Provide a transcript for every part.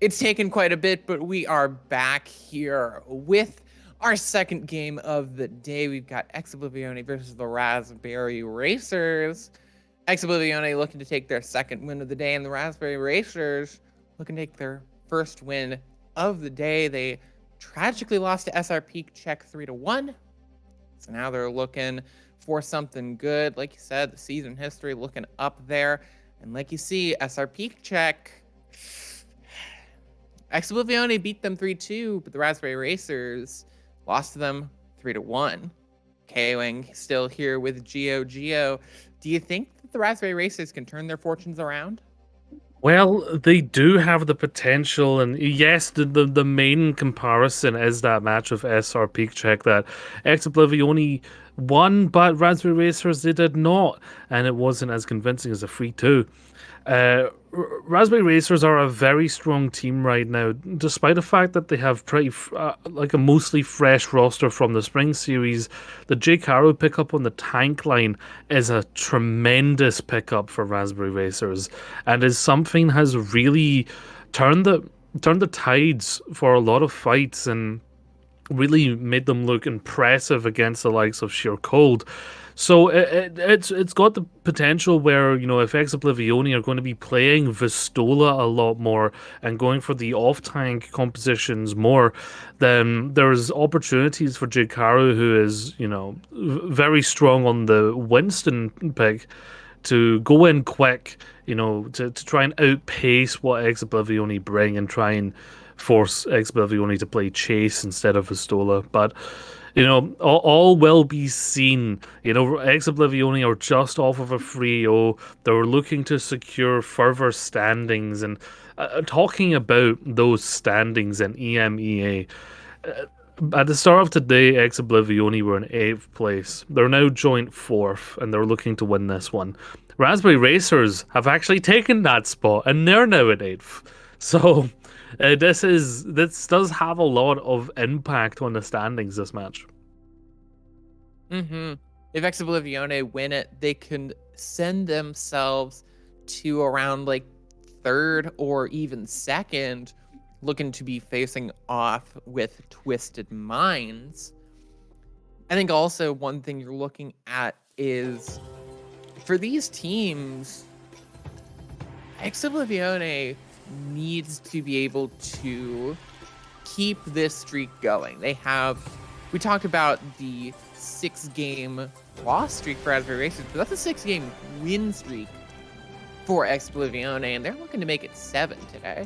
It's taken quite a bit, but we are back here with our second game of the day. We've got Oblivione versus the Raspberry Racers. Oblivione looking to take their second win of the day, and the Raspberry Racers looking to take their first win of the day. They tragically lost to SR Peak Check 3-1. So now they're looking for something good. Like you said, the season history looking up there. And like you see, SR Peak Check, Oblivione beat them 3-2, but the Raspberry Racers lost to them 3-1. KOing still here with Geo. Geo, do you think that the Raspberry Racers can turn their fortunes around? Well, they do have the potential, and yes, the main comparison is that match of SR Peak Check that Oblivione won, but Raspberry Racers they did not, and it wasn't as convincing as a 3-2. Raspberry Racers are a very strong team right now, despite the fact that they have like a mostly fresh roster from the spring series. The J Caro pickup on the tank line is a tremendous pickup for Raspberry Racers, and is something has really turned the turned the tides for a lot of fights and really made them look impressive against the likes of Sheer Cold. So it's got the potential where, if Oblivione are going to be playing Vistola a lot more and going for the off-tank compositions more, then there's opportunities for Jikaru, who is, very strong on the Winston pick, to go in quick, to try and outpace what Oblivione bring and try and force Oblivione to play Chase instead of Vistola. But all will be seen. Oblivione are just off of a 3-0. They're looking to secure further standings. And talking about those standings in EMEA, at the start of today, Oblivione were in 8th place. They're now joint 4th, and they're looking to win this one. Raspberry Racers have actually taken that spot, and they're now at 8th. So this does have a lot of impact on the standings, this match. Mm-hmm. If Oblivione win it, they can send themselves to around like third or even second, looking to be facing off with Twisted Minds. I think also one thing you're looking at is for these teams, Oblivione needs to be able to keep this streak going. We talked about the 6-game loss streak for Raspberry Racers, but that's a 6-game win streak for Oblivione, and they're looking to make it 7 today.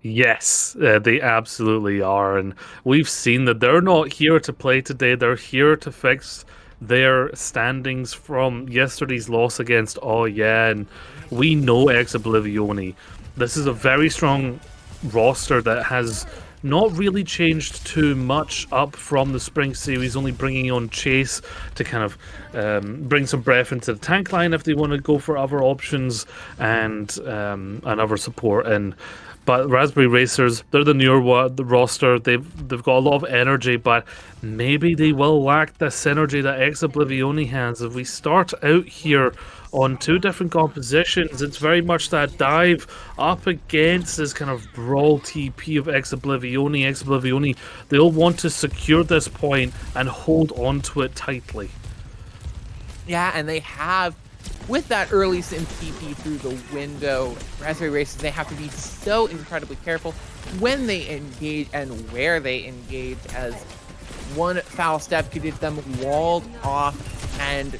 Yes, they absolutely are, and we've seen that they're not here to play today. They're here to fix their standings from yesterday's loss against and we know Oblivione. This is a very strong roster that has not really changed too much up from the spring series, only bringing on Chase to kind of bring some breath into the tank line if they want to go for other options and other support in. But Raspberry Racers, they're the newer the roster. They've got a lot of energy, but maybe they will lack the synergy that Oblivione has. If we start out here on 2 different compositions, it's very much that dive up against this kind of brawl TP of Oblivione. Oblivione, they'll want to secure this point and hold on to it tightly. Yeah, and they have, with that early sim TP through the window, Raspberry Racers, they have to be so incredibly careful when they engage and where they engage, as one foul step could get them walled off and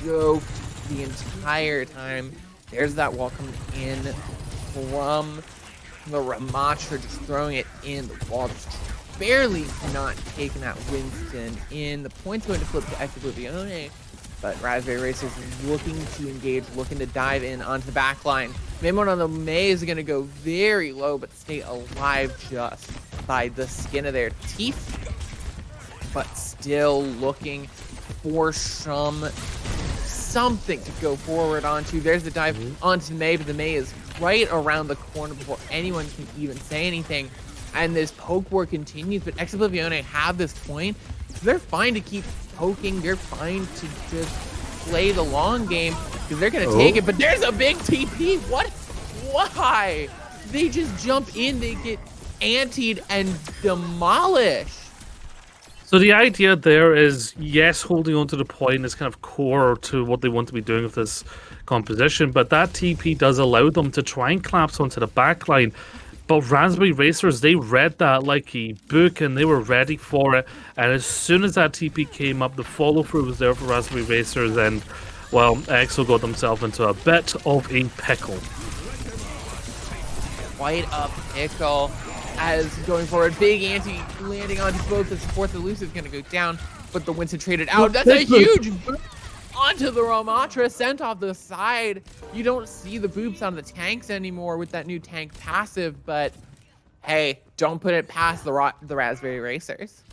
choked the entire time. There's that wall coming in from the Ramacha, just throwing it in. The wall just barely not taking that Winston in. The point's going to flip to Oblivione, but Raspberry Racers is looking to engage, looking to dive in onto the back line. Maimon on the May is going to go very low, but stay alive just by the skin of their teeth. But still looking for something to go forward onto. There's the dive onto the May, but the May is right around the corner before anyone can even say anything. And this poke war continues, but Oblivione have this point. So they're fine to keep poking. They're fine to just play the long game because they're going to take it. But there's a big TP. What? Why? they just jump in, they get antied and demolished. So the idea there is, yes, holding on to the point is kind of core to what they want to be doing with this composition, but that TP does allow them to try and collapse onto the backline. But Raspberry Racers, they read that like a book and they were ready for it. And as soon as that TP came up, the follow through was there for Raspberry Racers, and well, EXO got themselves into a bit of a pickle. Quite a pickle. As going forward, big anti landing onto both. The support the loose is going to go down, but the Winston traded out. That's a huge boop onto the Ramatra, sent off the side. You don't see the boops on the tanks anymore with that new tank passive, but hey, don't put it past the Raspberry Racers.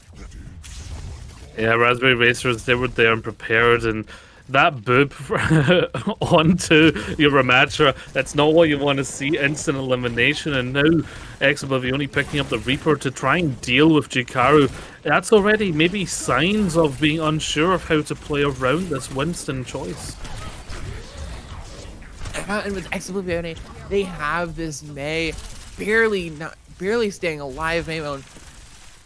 Yeah, Raspberry Racers, they were there and prepared, and that boop onto your Ramatra, that's not what you want to see. Instant elimination, and now Oblivione picking up the Reaper to try and deal with Jikaru. That's already maybe signs of being unsure of how to play around this Winston choice. And with Oblivione, they have this May barely staying alive. Maymon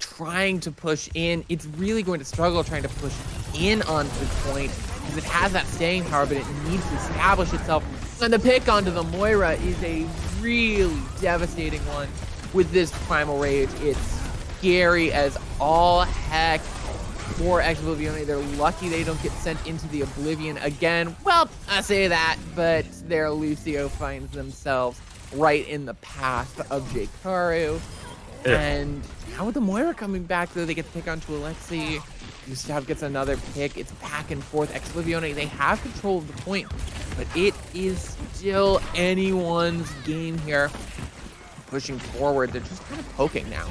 trying to push in. It's really going to struggle trying to push in onto the point because it has that staying power, but it needs to establish itself. And the pick onto the Moira is a really devastating one. With this Primal Rage, it's scary as all heck for Oblivione. They're lucky they don't get sent into the Oblivion again. Well, I say that, but their Lucio finds themselves right in the path of Jikaru. Yeah. And now with the Moira coming back, though, they get the pick onto Alexi. Gustav gets another pick. It's back and forth. Oblivione, they have control of the point, but it is still anyone's game here. Pushing forward, they're just kind of poking now.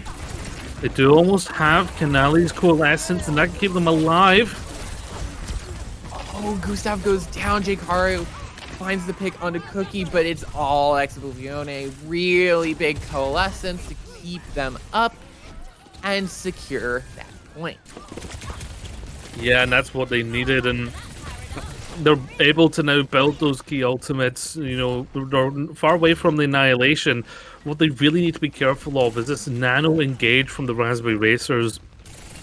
They do almost have Canali's Coalescence, and that can keep them alive. Oh, Gustav goes down. Jikaru finds the pick onto Cookie, but it's all Oblivione. Really big Coalescence to keep them up and secure that point. Yeah, and that's what they needed, and they're able to now build those key ultimates. You know, they're far away from the annihilation. What they really need to be careful of is this nano engage from the Raspberry Racers.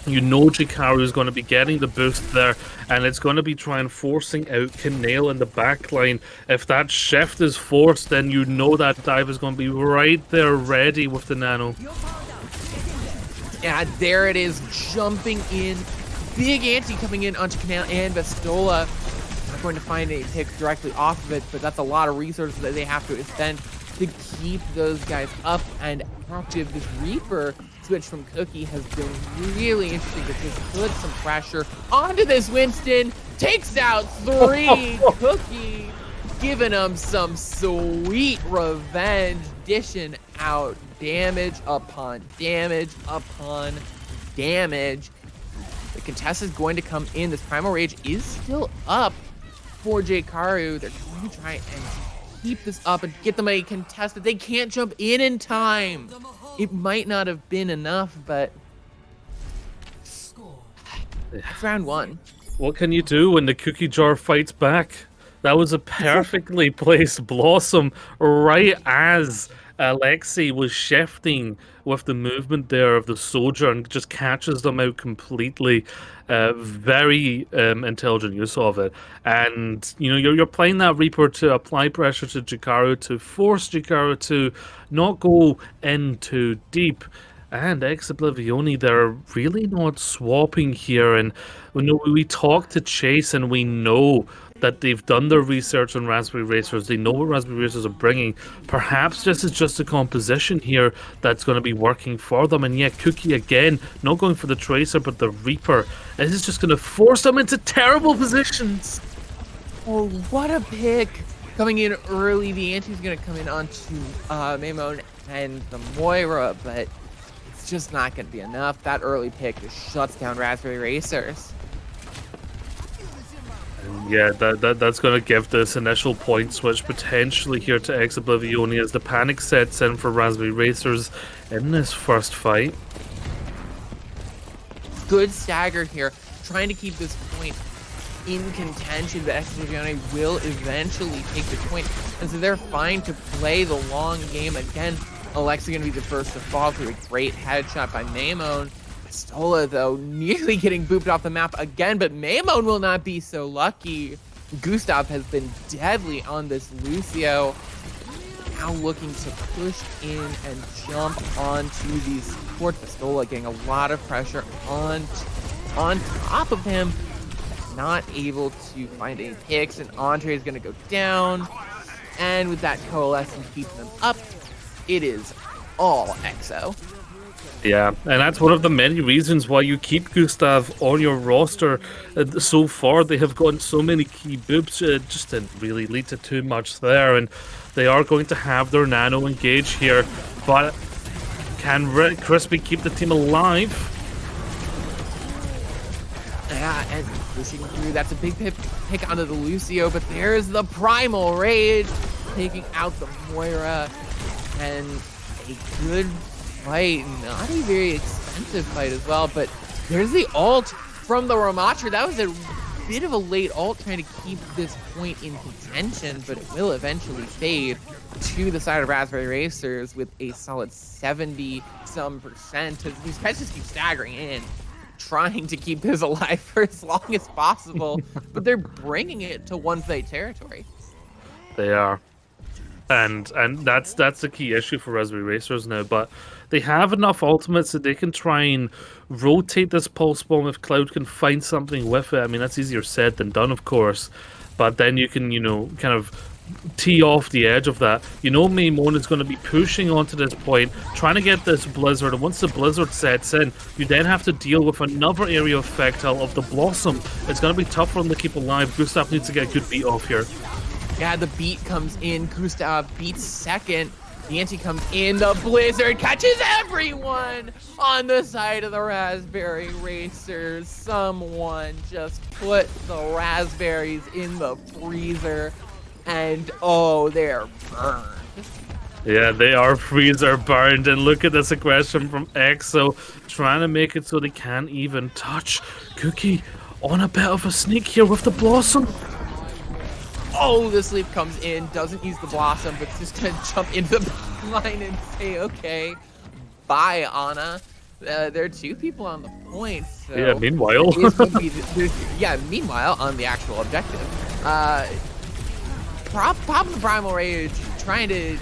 You know Jikaru is going to be getting the boost there, and it's going to be trying forcing out Kanale in the backline. If that shift is forced, then you know that dive is going to be right there ready with the nano. Yeah, there it is, jumping in. Big anti coming in onto Kanale and Bastola. Not going to find a pick directly off of it, but that's a lot of resources that they have to expend to keep those guys up and active. This Reaper switch from Cookie has been really interesting to just put some pressure onto this Winston. Takes out 3. Cookie giving him some sweet revenge, dishing out damage upon damage upon damage. The contest is going to come in. This Primal Rage is still up for Jikaru. They're going to try and keep this up and get them a contested. They can't jump in time. It might not have been enough, but that's round 1. What can you do when the cookie jar fights back? That was a perfectly placed Blossom right as Alexi was shifting with the movement there of the soldier and just catches them out completely. Very intelligent use of it. And you know, you're playing that Reaper to apply pressure to Jikaru, to force Jikaru to not go in too deep. And Oblivione, they're really not swapping here. And we talk to Chase, and we know that they've done their research on Raspberry Racers. They know what Raspberry Racers are bringing. Perhaps this is just a composition here that's going to be working for them. And yet, Cookie again, not going for the Tracer, but the Reaper. This is just going to force them into terrible positions. Oh, what a pick. Coming in early, the anti's going to come in onto Maymon and the Moira, but it's just not going to be enough. That early pick just shuts down Raspberry Racers. Yeah, that's going to give this initial point switch potentially here to Oblivione as the panic sets in for Raspberry Racers in this first fight. Good stagger here, trying to keep this point in contention, but Oblivione will eventually take the point, and so they're fine to play the long game again. Alexa gonna be the first to fall through a great headshot by Maimone. Pistola, though, nearly getting booped off the map again, but Maimone will not be so lucky. Gustav has been deadly on this Lucio. Now looking to push in and jump onto these supports. Pistola getting a lot of pressure on top of him. Not able to find any picks, and Andre is going to go down. And with that coalescence keeping them up, it is all EXO. Yeah, and that's one of the many reasons why you keep Gustav on your roster. So far, they have gotten so many key boops, it just didn't really lead to too much there, and they are going to have their nano engage here, but can Crispy keep the team alive? Yeah, and pushing through, that's a big pick onto the Lucio, but there's the Primal Rage, taking out the Moira, and a good fight, not a very expensive fight as well, but there's the ult from the Ramatra. That was a bit of a late ult trying to keep this point in contention, but it will eventually fade to the side of Raspberry Racers with a solid 70-some%. These pets just keep staggering in, trying to keep this alive for as long as possible, but they're bringing it to one fight territory. They are. And that's the key issue for Raspberry Racers now, but they have enough ultimates that they can try and rotate this pulse bomb if Cloud can find something with it. I mean, that's easier said than done, of course, but then you can, kind of tee off the edge of that. Maimone is going to be pushing onto this point, trying to get this Blizzard, and once the Blizzard sets in, you then have to deal with another area of Effectile of the Blossom. It's going to be tough for them to keep alive. Gustav needs to get a good beat off here. Yeah, the beat comes in. Gustav beats second. The anti comes in. The Blizzard catches everyone on the side of the Raspberry Racers. Someone just put the raspberries in the freezer. And oh, they're burned. Yeah, they are freezer burned. And look at this aggression from EXO, trying to make it so they can't even touch Cookie on a bit of a sneak here with the Blossom. Oh, the sleep comes in, doesn't use the Blossom, but just gonna jump into the line and say, okay, bye, Ana. There are two people on the point, so... Yeah, meanwhile. Meanwhile, on the actual objective. Pop the Primal Rage, trying to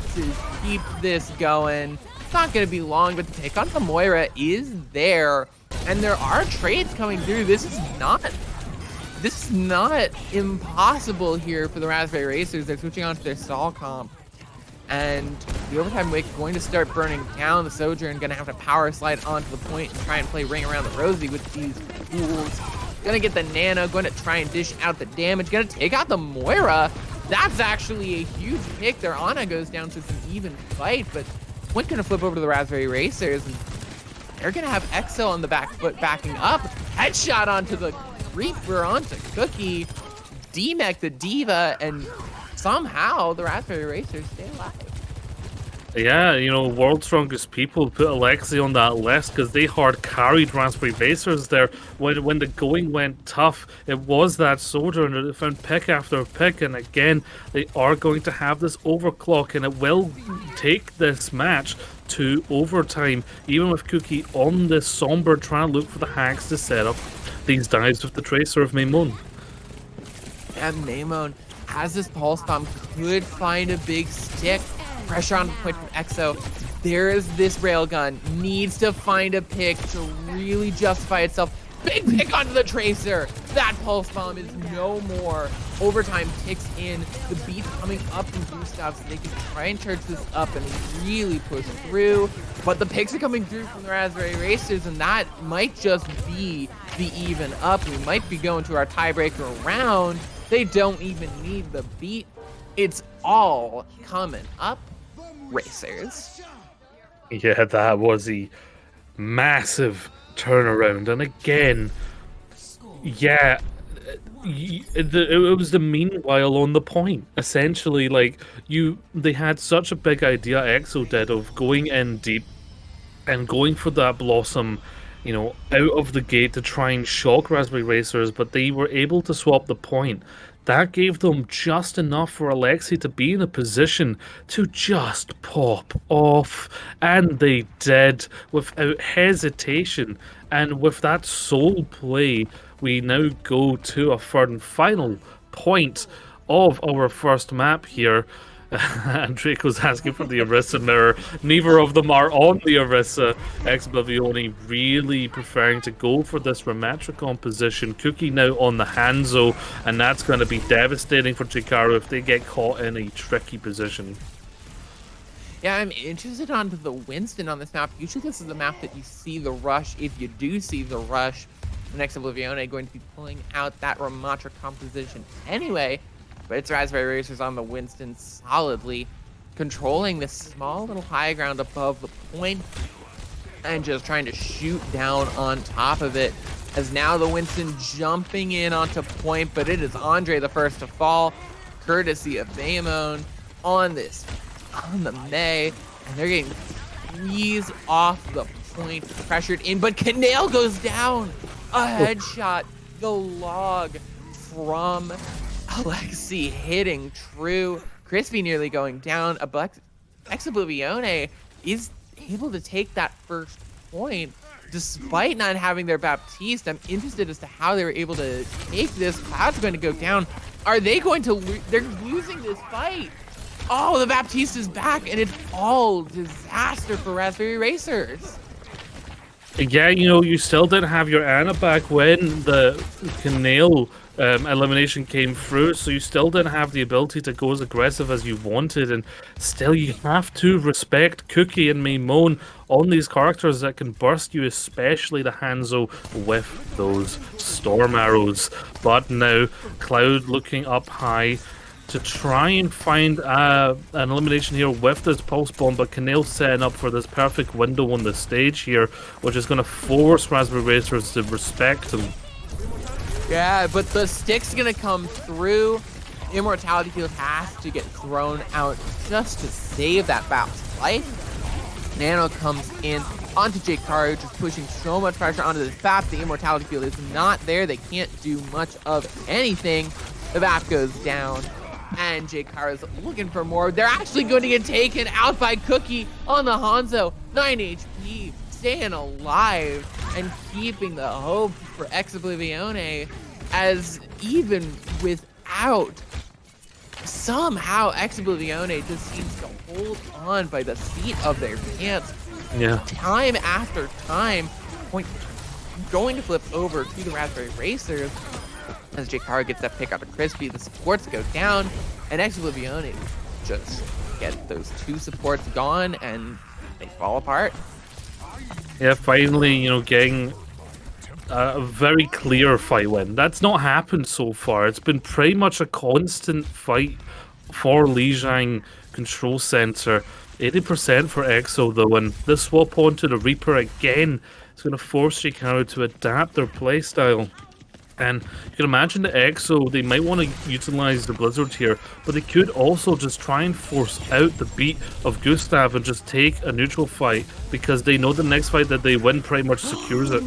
keep this going. It's not gonna be long, but the take on the Moira is there, and there are trades coming through. This is not impossible here for the Raspberry Racers. They're switching on to their stall comp. And the overtime wick going to start burning down. The Sojourn going to have to power slide onto the point and try and play Ring Around the Rosie with these fools. Going to get the Nano, going to try and dish out the damage. Going to take out the Moira. That's actually a huge pick. Their Ana goes down, so it's an even fight. But Point going to flip over to the Raspberry Racers. And they're going to have EXO on the back foot backing up. Headshot onto the Reaper onto Cookie, D-Mech the Diva, and somehow the Raspberry Racers stay alive. Yeah, World's Strongest People put Alexi on that list because they hard carried Raspberry Racers there. When the going went tough, it was that Sojourn that found pick after pick, and again, they are going to have this overclock, and it will take this match to overtime, even with Cookie on this Somber trying to look for the hacks to set up these dives with the Tracer of Maimone. And Maimone has this Pulse Bomb, could find a big stick. Pressure on the point from EXO. There is this Railgun, needs to find a pick to really justify itself. Big pick onto the Tracer. That Pulse Bomb is no more. Overtime ticks in. The beats coming up from Gustav so they can try and charge this up and really push through. But the picks are coming through from the Raspberry Racers, and that might just be the even up. We might be going to our tiebreaker round. They don't even need the beat. It's all coming up. Racers. Yeah, that was a massive turnaround, and again, yeah, it was the meanwhile on the point. Essentially, they had such a big idea, EXO did, of going in deep and going for that Blossom, out of the gate to try and shock Raspberry Racers, but they were able to swap the point. that gave them just enough for Alexi to be in a position to just pop off. And they did without hesitation. And with that sole play, we now go to a third and final point of our first map here. And Draco's asking for the Orisa mirror. Neither of them are on the Orisa. Oblivione really preferring to go for this Rematricon position. Cookie now on the Hanzo, and that's going to be devastating for Chikaru if they get caught in a tricky position. Yeah, I'm interested onto the Winston on this map. Usually this is the map that you see the rush. If you do see the rush, the next Oblivione going to be pulling out that Ramatra composition anyway. But it's Raspberry Racers on the Winston solidly controlling this small little high ground above the point and just trying to shoot down on top of it. As now the Winston jumping in onto point, but it is Andre the first to fall, courtesy of Baemon on the May, and they're getting squeezed off the point, pressured in, but Canale goes down. A headshot, the log from Alexi hitting true. Crispy nearly going down. Oblivione is able to take that first point despite not having their Baptiste. I'm interested as to how they were able to take this. Cloud's going to go down. Are they going to they're losing this fight. Oh, the Baptiste is back, and it's all disaster for Raspberry Racers. Yeah, you still didn't have your Ana back when the Canale elimination came through, so you still didn't have the ability to go as aggressive as you wanted, and still you have to respect Cookie and Maimone on these characters that can burst you, especially the Hanzo with those storm arrows. But now Cloud looking up high to try and find an elimination here with this pulse bomb, but Canale setting up for this perfect window on the stage here, which is going to force Raspberry Racers to respect him. Yeah, but the stick's gonna come through. Immortality Field has to get thrown out just to save that Bap's life. Nano comes in onto Jkaru, just pushing so much pressure onto this Bap. The Immortality Field is not there. They can't do much of anything. The Bap goes down, and Jkaru's looking for more. They're actually going to get taken out by Cookie on the Hanzo. 9 HP, staying alive and keeping the hope for Oblivione, as even without, somehow Oblivione just seems to hold on by the seat of their pants. Yeah. Time after time, point going to flip over to the Raspberry Racers as Jkaru gets that pick out of Crispy. The supports go down, and Oblivione just get those two supports gone, and they fall apart. Yeah, finally, getting a very clear fight win. That's not happened so far. It's been pretty much a constant fight for Lijiang Control Center. 80% for EXO though, and this swap onto the Reaper again is going to force Jkaru to adapt their playstyle. And you can imagine the EXO, they might want to utilize the Blizzard here, but they could also just try and force out the beat of Gustav and just take a neutral fight, because they know the next fight that they win pretty much secures it.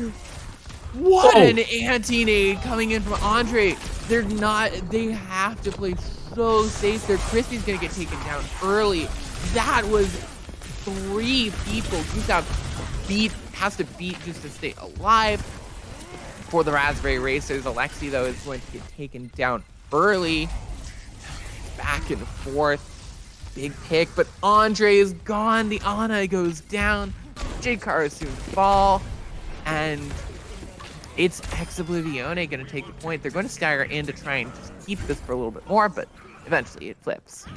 What an anti-nade coming in from Andre. They have to play so safe. Their Crispy's going to get taken down early. That was 3 people Gustav has to beat just to stay alive. For the Raspberry Racers, Alexi, though, is going to get taken down early. Back and forth. Big pick, but Andre is gone. The Ana goes down. Jkaru soon fall. And it's Oblivione going to take the point. They're going to stagger in to try and just keep this for a little bit more, but eventually it flips.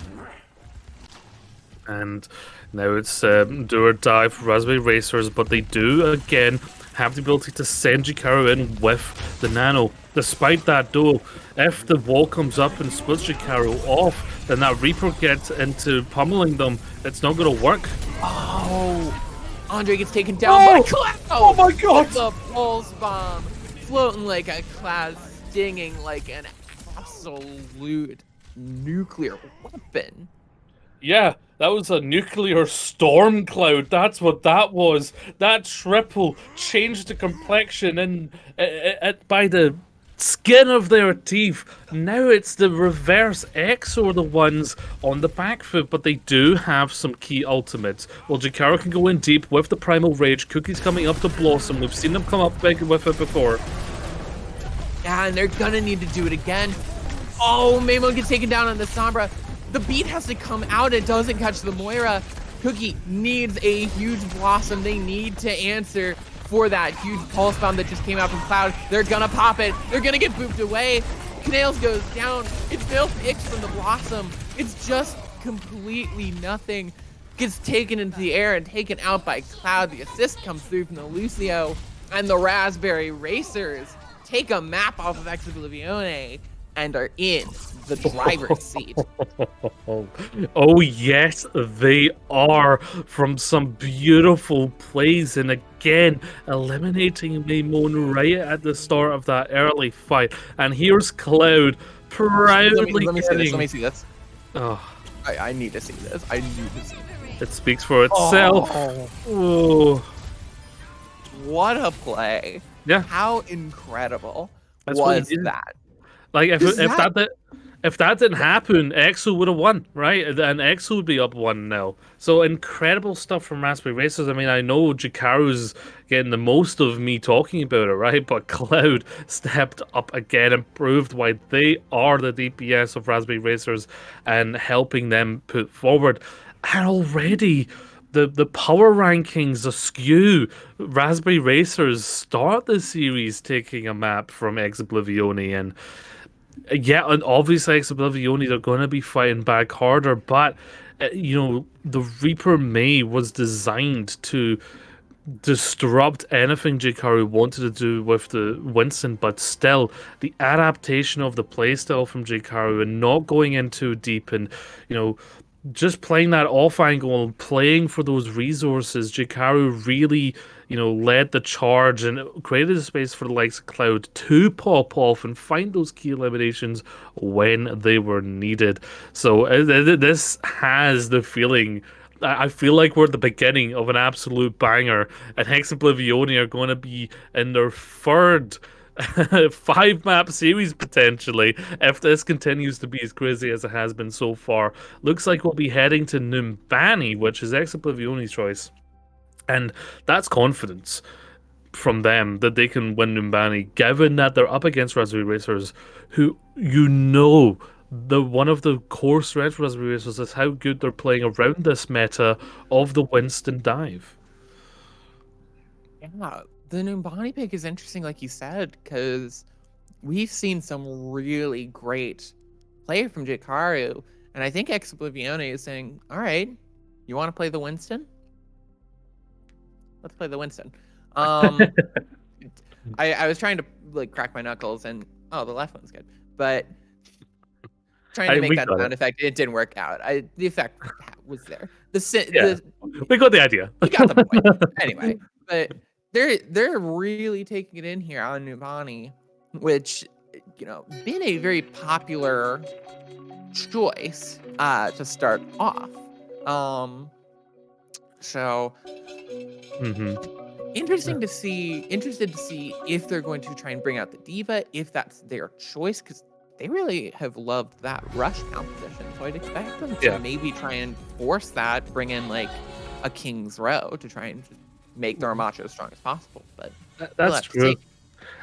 And now it's do or die for Raspberry Racers, but they do, again, have the ability to send Jkaru in with the Nano. Despite that though, if the wall comes up and splits Jkaru off, then that Reaper gets into pummeling them. It's not going to work. Oh, Andre gets taken down by Cloud. Oh my god! The pulse bomb floating like a cloud, stinging like an absolute nuclear weapon. Yeah, that was a nuclear storm cloud. That's what that was. That triple changed the complexion, and by the skin of their teeth. Now it's the reverse Exo are the ones on the back foot, but they do have some key ultimates. Well, Jakara can go in deep with the Primal Rage. Cookie's coming up to Blossom. We've seen them come up big with it before. Yeah, and they're gonna need to do it again. Oh, Maymon gets taken down on the Sombra. The beat has to come out. It doesn't catch the Moira. Cookie needs a huge Blossom. They need to answer for that huge pulse bomb that just came out from Cloud. They're gonna pop it. They're gonna get booped away. Canales goes down. It's no fix from the Blossom. It's just completely nothing. Gets taken into the air and taken out by Cloud. The assist comes through from the Lucio. And the Raspberry Racers take a map off of Oblivione and are in the driver's seat. Oh yes, they are, from some beautiful plays, and again eliminating Maymon right at the start of that early fight. And here's Cloud proudly let me see this. getting... Let me see this. Oh, I need to see this. I need to see this. it speaks for itself. Oh. What a play. Yeah. How incredible That's what was he did. that? Like if that didn't happen, EXO would have won, right? And EXO would be up 1-0. So incredible stuff from Raspberry Racers. I mean, I know Jikaru's getting the most of me talking about it, right? But Cloud stepped up again and proved why they are the DPS of Raspberry Racers and helping them put forward. And already the power rankings askew. Raspberry Racers start the series taking a map from Oblivione, and yeah, and obviously Oblivione, they're going to be fighting back harder, but the Reaper May was designed to disrupt anything Jikaru wanted to do with the Winston, but still, the adaptation of the playstyle from Jikaru and not going in too deep and, just playing that off angle and playing for those resources, Jikaru really, led the charge and created a space for the likes of Cloud to pop off and find those key eliminations when they were needed. So this has the feeling. I feel like we're at the beginning of an absolute banger, and Hex Oblivione are going to be in their third 5-map series potentially if this continues to be as crazy as it has been so far. Looks like we'll be heading to Numbani, which is Hex Oblivione's choice, and that's confidence from them that they can win Numbani, given that they're up against Raspberry Racers, who the one of the core strengths for Raspberry Racers is how good they're playing around this meta of the Winston dive. Yeah, the Numbani pick is interesting, like you said, because we've seen some really great play from Jikaru, and I think Oblivione is saying, all right, you want to play the Winston? Let's play the Winston. I was trying to crack my knuckles, and the left one's good, but trying to make that sound effect, it didn't work out. The effect was there. We got the idea. We got the point. Anyway, but they're really taking it in here on Numbani, which been a very popular choice to start off. So interested to see if they're going to try and bring out the diva, if that's their choice, because they really have loved that rush composition. So I'd expect them to maybe try and force that, bring in a King's Row to try and make the Ramacho as strong as possible. But that's true.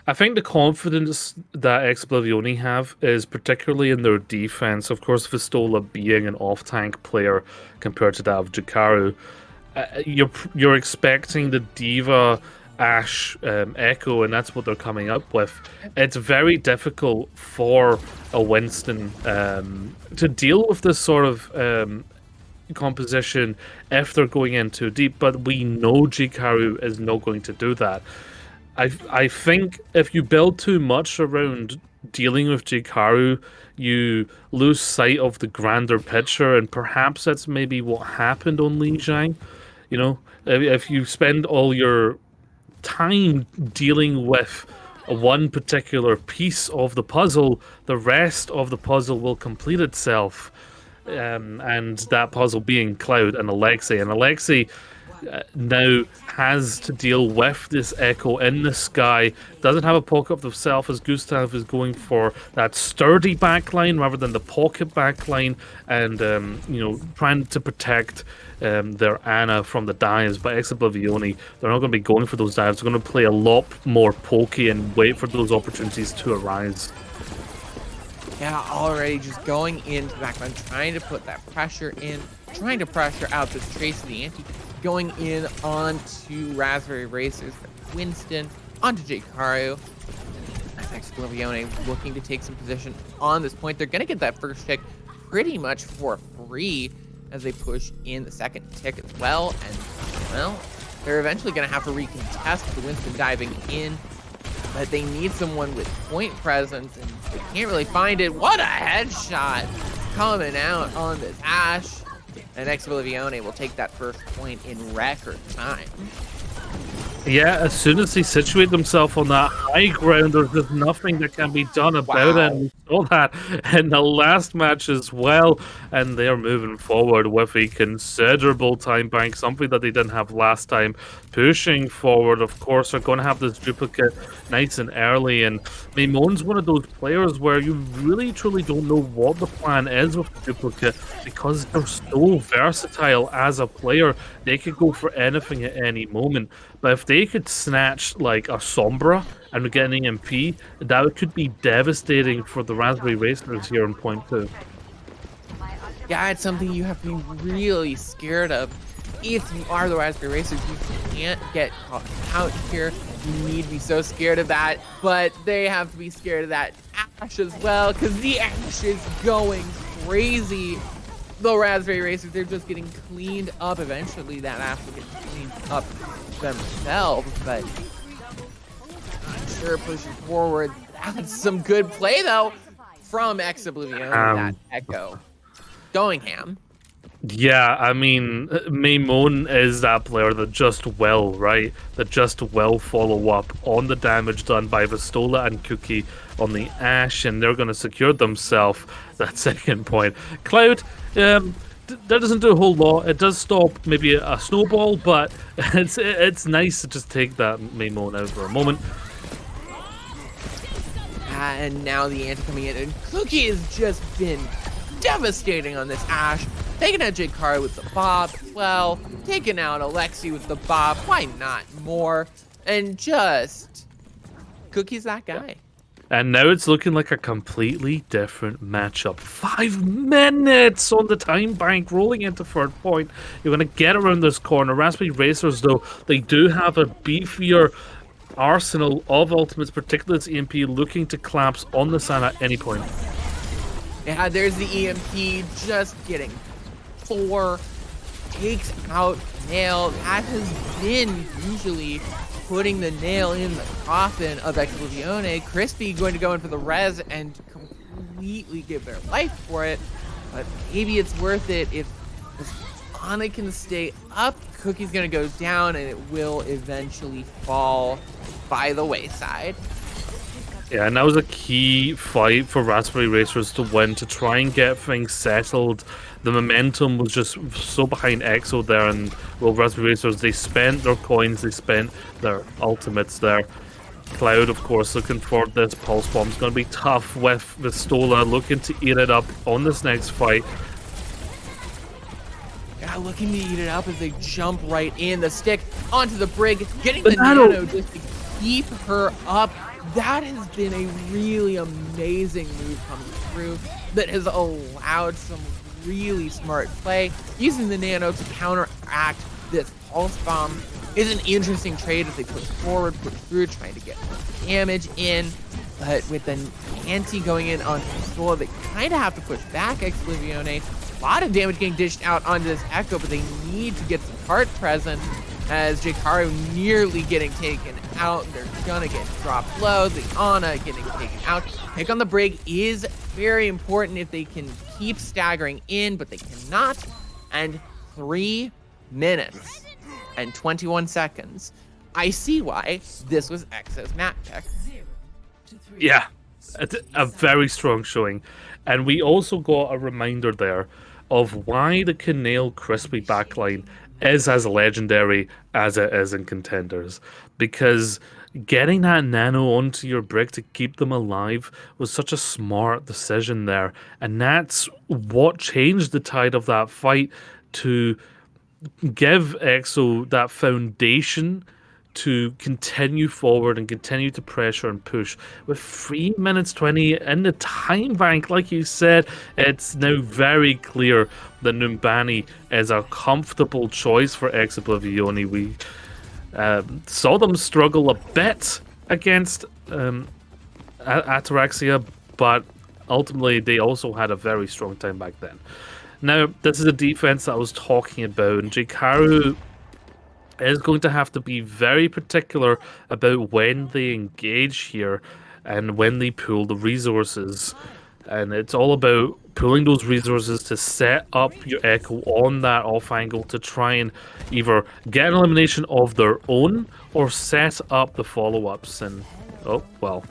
I think the confidence that Oblivione have is particularly in their defense. Of course, Vistola being an off-tank player compared to that of Jikaru, you're expecting the diva, Ashe, Echo, and that's what they're coming up with. It's very difficult for a Winston to deal with this sort of composition if they're going in too deep, but we know Jikaru is not going to do that. I think if you build too much around dealing with Jikaru, you lose sight of the grander picture, and perhaps that's maybe what happened on Lijiang. If you spend all your time dealing with one particular piece of the puzzle, the rest of the puzzle will complete itself. And that puzzle being Cloud and Alexei. And Alexei, now has to deal with this Echo in the sky. Doesn't have a pocket of himself, as Gustav is going for that sturdy backline rather than the pocket backline, and trying to protect their Ana from the dives. But Oblivione, they're not going to be going for those dives. They're going to play a lot more pokey and wait for those opportunities to arise. Yeah, already just going into the backline, trying to put that pressure in, trying to pressure out this Trace of the Anti, going in onto Raspberry Racers, Winston, onto Jakaru. Oblivione looking to take some position on this point. They're going to get that first pick pretty much for free as they push in the second tick as well. And, well, they're eventually going to have to recontest the Winston diving in. But they need someone with point presence, and they can't really find it. What a headshot coming out on this Ashe. And Oblivione will take that first point in record time. Yeah, as soon as they situate themselves on that high ground, there's just nothing that can be done about it. And we saw that in the last match as well. And they're moving forward with a considerable time bank, something that they didn't have last time. Pushing forward, of course, they're going to have this duplicate nice and early. And Maimon's one of those players where you really truly don't know what the plan is with the duplicate, because they're so versatile as a player. They could go for anything at any moment. But if they could snatch like a Sombra and get an EMP, that could be devastating for the Raspberry Racers here in point 2. Yeah, it's something you have to be really scared of. If you are the Raspberry Racers, you can't get caught out here. You need to be so scared of that, but they have to be scared of that Ashe as well, because the Ashe is going crazy. The Raspberry Racers, they're just getting cleaned up. Eventually, that Ashe will get cleaned up themselves, but not sure pushing forward. That's some good play, though, from Oblivione, that Echo. Going ham. Yeah, I mean, Maimon is that player that just will, right? That just will follow up on the damage done by Vistola and Cookie on the Ashe, and they're going to secure themselves that second point. Cloud, that doesn't do a whole lot. It does stop maybe a snowball, but it's nice to just take that Maimon out for a moment. And now the anti coming in, and Cookie has just been devastating on this Ashe. Taking out Jakaru with the Bob as well. Taking out Alexi with the Bob. Why not more? And just Cookie's that guy. And now it's looking like a completely different matchup. 5 minutes on the time bank, rolling into third point. You're going to get around this corner. Raspberry Racers, though, they do have a beefier arsenal of ultimates, particularly its EMP, looking to collapse on the sun at any point. Yeah, there's the EMP just getting 4. Takes out Nail. That has been usually putting the nail in the coffin of Oblivione. Crispy going to go in for the res and completely give their life for it. But maybe it's worth it if Ana can stay up. Cookie's going to go down, and it will eventually fall by the wayside. Yeah, and that was a key fight for Raspberry Racers to win, to try and get things settled. The momentum was just so behind EXO there, and well, Raspberry Racers, they spent their coins, they spent their ultimates there. Cloud, of course, looking for this pulse bomb. It's going to be tough with Stola looking to eat it up on this next fight. Yeah, looking to eat it up as they jump right in. The stick onto the brig, getting the nano just to keep her up. That has been a really amazing move coming through that has allowed some really smart play. Using the nano to counteract this pulse bomb is an interesting trade as they push forward, push through, trying to get damage in. But with the anti going in on Pistola, they kind of have to push back Oblivione. A lot of damage getting dished out onto this Echo, but they need to get some heart present as Jakaru nearly getting taken out. They're gonna get dropped low. The Ana getting taken out. Pick on the brig is very important if they can keep staggering in, but they cannot. And 3 minutes and 21 seconds. I see why this was X's map pick. Yeah, it's a very strong showing. And we also got a reminder there of why the Canale Crispy backline is as legendary as it is in Contenders, because getting that nano onto your brick to keep them alive was such a smart decision there, and that's what changed the tide of that fight to give EXO that foundation to continue forward and continue to pressure and push. With 3 minutes 20 in the time bank, like you said, it's now very clear that Numbani is a comfortable choice for Oblivione. We saw them struggle a bit against Ataraxia, but ultimately they also had a very strong time back then. Now, this is a defense that I was talking about, and Jikaru is going to have to be very particular about when they engage here and when they pull the resources. And it's all about pulling those resources to set up your Echo on that off angle to try and either get an elimination of their own or set up the follow-ups. And, oh, well,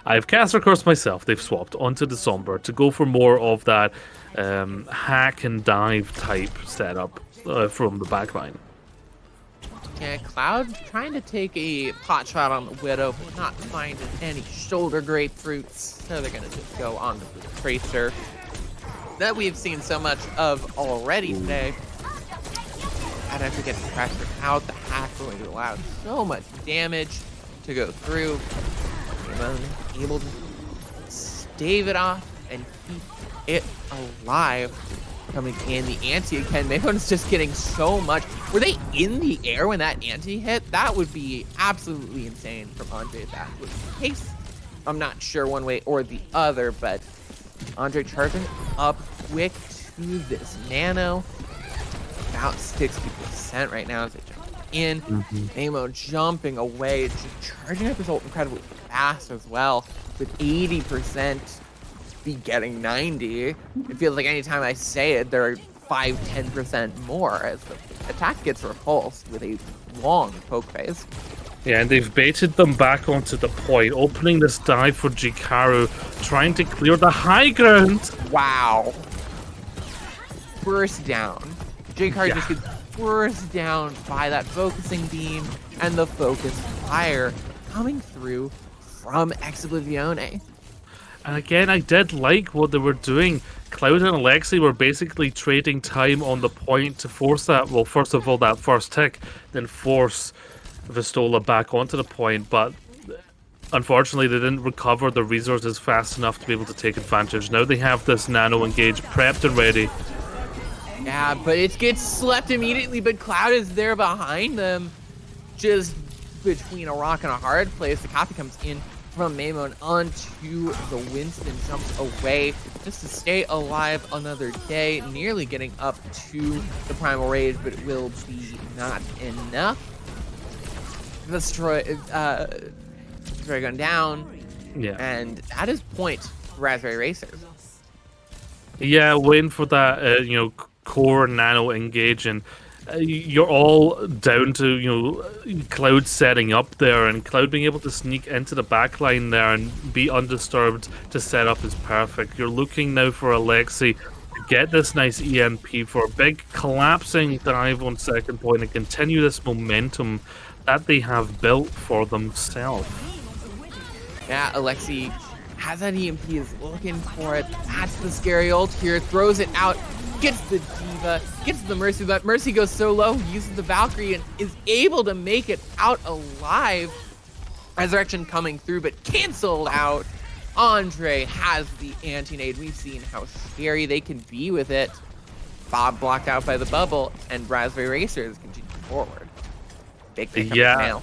I've cast a curse myself. They've swapped onto the Somber to go for more of that hack and dive type setup from the backline. Yeah, Cloud trying to take a pot shot on the Widow, but not finding any shoulder grapefruits. So they're going to just go on to the Tracer that we've seen so much of already today. And as we get the pressure out, the hack going to allow so much damage to go through. Able to stave it off and keep it alive. Coming in, the anti again. Mayon's just getting so much. Were they in the air when that anti hit? That would be absolutely insane from Andre if that was the case. I'm not sure one way or the other, but Andre charging up quick to this nano. About 60% right now as they jump in. Nemo jumping away, just charging up his ult incredibly fast as well, with 80%. Be getting 90. It feels like anytime I say it, they're 5-10% more as the attack gets repulsed with a long poke phase. Yeah, and they've baited them back onto the point, opening this dive for Jikaru, trying to clear the high ground. Wow. Burst down. Jikaru just gets burst down by that focusing beam and the focus fire coming through from Oblivione. And again, I did like what they were doing. Cloud and Alexei were basically trading time on the point to force that, well, first of all, that first tick, then force Vistola back onto the point, but unfortunately they didn't recover the resources fast enough to be able to take advantage. Now they have this nano engage prepped and ready. Yeah, but it gets slept immediately, but Cloud is there behind them, just between a rock and a hard place. The copy comes in from Maimon onto the Winston, jumps away just to stay alive another day, nearly getting up to the Primal Rage, but it will be not enough. Destroy going down, and that is point for Raspberry Racers. Yeah, waiting for that, core nano engage, and you're all down to, Cloud setting up there, and Cloud being able to sneak into the backline there and be undisturbed to set up is perfect. You're looking now for Alexei to get this nice EMP for a big collapsing dive on second point and continue this momentum that they have built for themselves. Yeah, Alexei has that EMP, is looking for it. That's the scary ult here, throws it out, gets the Diva, gets the Mercy, but Mercy goes so low, uses the Valkyrie and is able to make it out alive. Resurrection coming through, but canceled out. Andre has the anti-nade. We've seen how scary they can be with it. Bob blocked out by the bubble, and Raspberry Racers continue forward. Big pick now.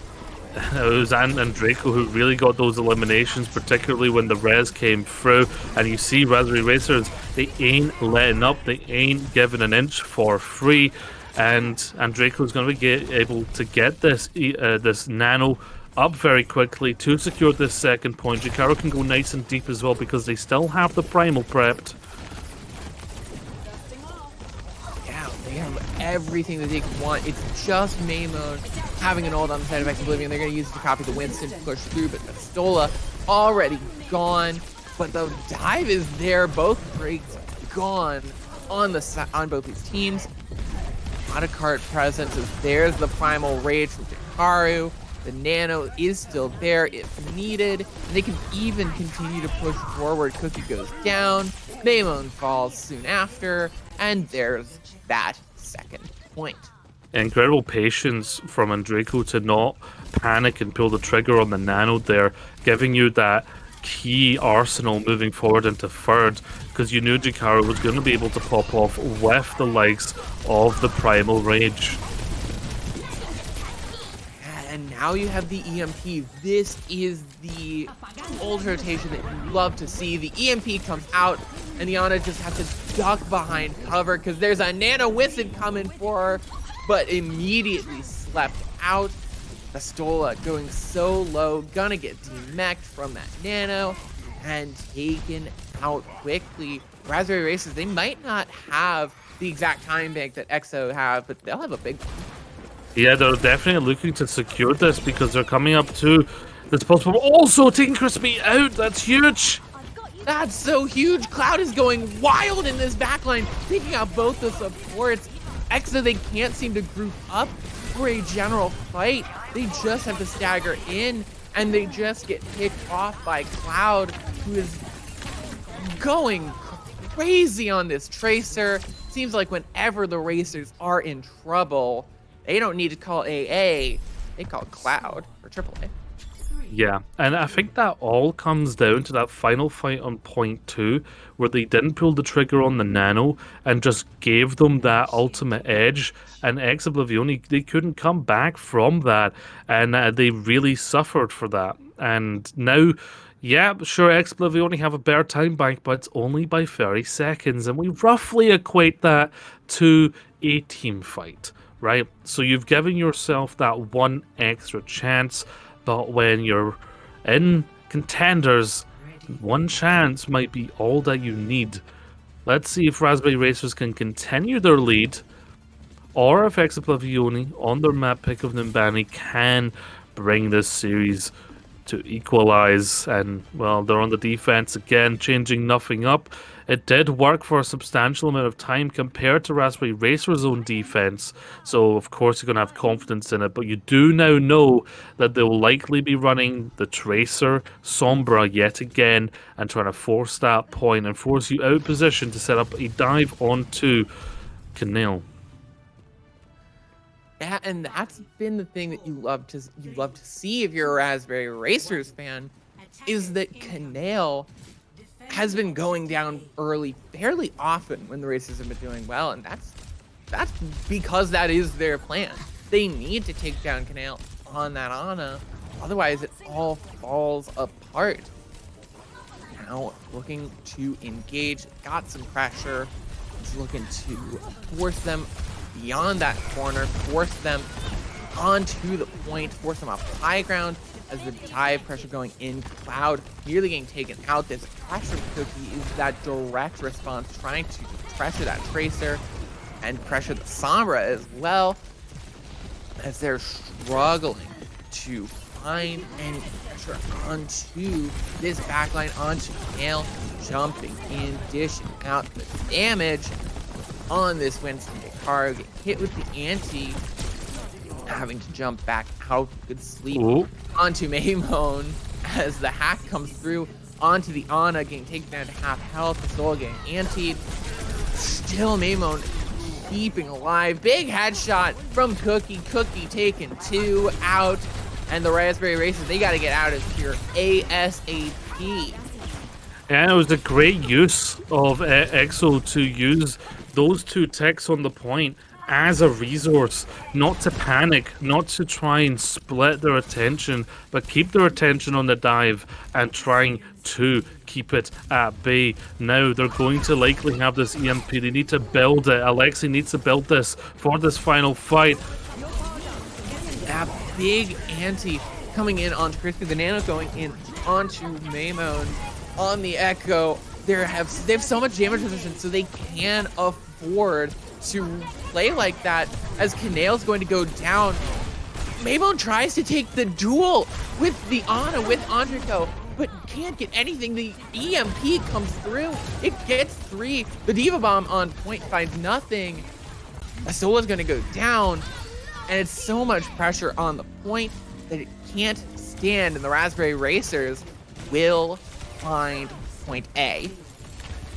It was Ant and Draco who really got those eliminations, particularly when the res came through. And you see Raspberry Racers, they ain't letting up, they ain't giving an inch for free. And Draco's going to be able to get this this nano up very quickly to secure this second point. Jikaru can go nice and deep as well because they still have the primal prepped. Yeah, they have everything that they could want. It's just Maimon having an ult on the side of Oblivion. They're going to use it to copy the Winston to push through, but Stola already gone. But the dive is there. Both breaks gone on both these teams. lot of cart presence. As there's the Primal Rage from Hikaru. The Nano is still there if needed. And they can even continue to push forward. Cookie goes down. Maymon falls soon after. And there's that second point. Incredible patience from Andreko to not panic and pull the trigger on the Nano there, giving you that key arsenal moving forward into third, because you knew Hikaru was going to be able to pop off with the likes of the Primal Rage. And now you have the EMP. This is the old rotation that you love to see. The EMP comes out, and the Ana just has to duck behind cover because there's a Nano Whistle coming for her, but immediately slept out. Pistola going so low, gonna get demeched from that Nano and taken out quickly. Raspberry Racers, they might not have the exact time bank that EXO have, but they'll have a big one. Yeah, they're definitely looking to secure this because they're coming up to this possible. Also taking Crispy out, that's huge! That's so huge! Cloud is going wild in this backline, picking out both the supports. EXO, they can't seem to group up for a general fight. They just have to stagger in, and they just get picked off by Cloud, who is going crazy on this Tracer. Seems like whenever the Racers are in trouble, they don't need to call AA, they call Cloud or AAA. Yeah, and I think that all comes down to that final fight on point 2, where they didn't pull the trigger on the Nano and just gave them that ultimate edge. And Oblivione, they couldn't come back from that, and they really suffered for that. And now, yeah, sure, Oblivione have a better time bank, but it's only by 30 seconds, and we roughly equate that to a team fight, right? So you've given yourself that one extra chance. But when you're in contenders, one chance might be all that you need. Let's see if Raspberry Racers can continue their lead, or if Oblivione on their map pick of Nimbani can bring this series to equalize. And, well, they're on the defense again, changing nothing up. It did work for a substantial amount of time compared to Raspberry Racer's own defense, so of course you're going to have confidence in it, but you do now know that they'll likely be running the Tracer, Sombra yet again, and trying to force that point and force you out of position to set up a dive onto Canale. Yeah, and that's been the thing that you love to see if you're a Raspberry Racers fan, is that Canale has been going down early fairly often when the Racers have been doing well, and that's because that is their plan. They need to take down Canale on that Ana, otherwise it all falls apart. Now looking to engage, got some pressure, is looking to force them beyond that corner, force them onto the point, force them off high ground. As the dive pressure going in, Cloud nearly getting taken out. This crash from Cookie is that direct response, trying to pressure that Tracer and pressure the Sombra as well, as they're struggling to find any pressure onto this backline, onto Canale, jumping in, dishing out the damage on this Winston Hikaru, getting hit with the anti, having to jump back out, good sleep. Ooh. Onto Maymon as the hack comes through, onto the Ana, getting taken down to half health, Pistola getting antied. Still Maymon keeping alive. Big headshot from Cookie. Cookie taking 2 out, and the Raspberry Racers, they got to get out of here ASAP. And it was a great use of EXO to use those 2 ticks on the point as a resource, not to panic, not to try and split their attention, but keep their attention on the dive and trying to keep it at bay. Now they're going to likely have this EMP. They need to build it. Alexei needs to build this for this final fight. That big anti coming in onto Crispy, the Nano going in onto Maymon on the Echo. They have so much damage resistance, so they can afford to play like that. As Canale's going to go down, Maymon tries to take the duel with the Ana, with Andreko, but can't get anything. The EMP comes through. It gets 3. The Diva Bomb on point finds nothing. Sola's going to go down, and it's so much pressure on the point that it can't stand, and the Raspberry Racers will find point A.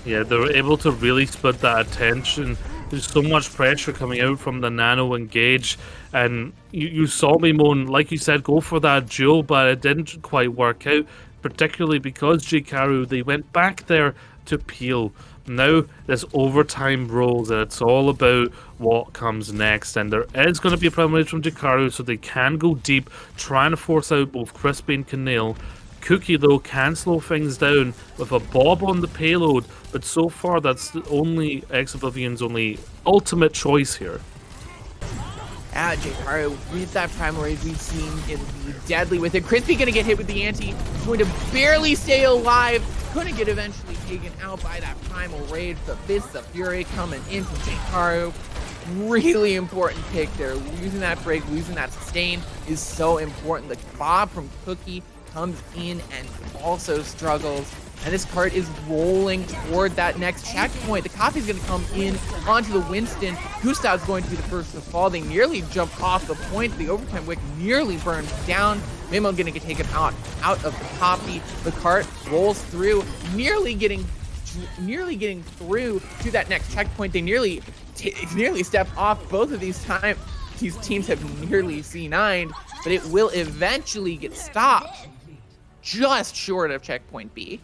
Yeah, they're able to really split that attention. There's so much pressure coming out from the Nano engage, and you saw me, Moan, like you said, go for that duel, but it didn't quite work out, particularly because Jikaru, they went back there to peel. Now this overtime rolls, and it's all about what comes next, and there is going to be a preliminary from Jikaru, so they can go deep, trying to force out both Crispy and Kanil. Cookie, though, can slow things down with a Bob on the payload, but so far that's the only Oblivion's only ultimate choice here. Jikaru with that Primal Rage, we've seen him be deadly with it. Crispy gonna get hit with the anti, going to barely stay alive, gonna get eventually taken out by that Primal Rage. The Fists of Fury coming into Jikaru. Really important pick there. Losing that break, losing that sustain is so important. The Bob from Cookie comes in and also struggles, and this cart is rolling toward that next checkpoint. The copy's going to come in onto the Winston. Gustav's going to be the first to fall. They nearly jump off the point. The overtime wick nearly burns down. Memo going to get taken out of the copy. The cart rolls through, nearly getting through to that next checkpoint. They nearly step off. Both of these teams have nearly C9'd, but it will eventually get stopped just short of checkpoint B.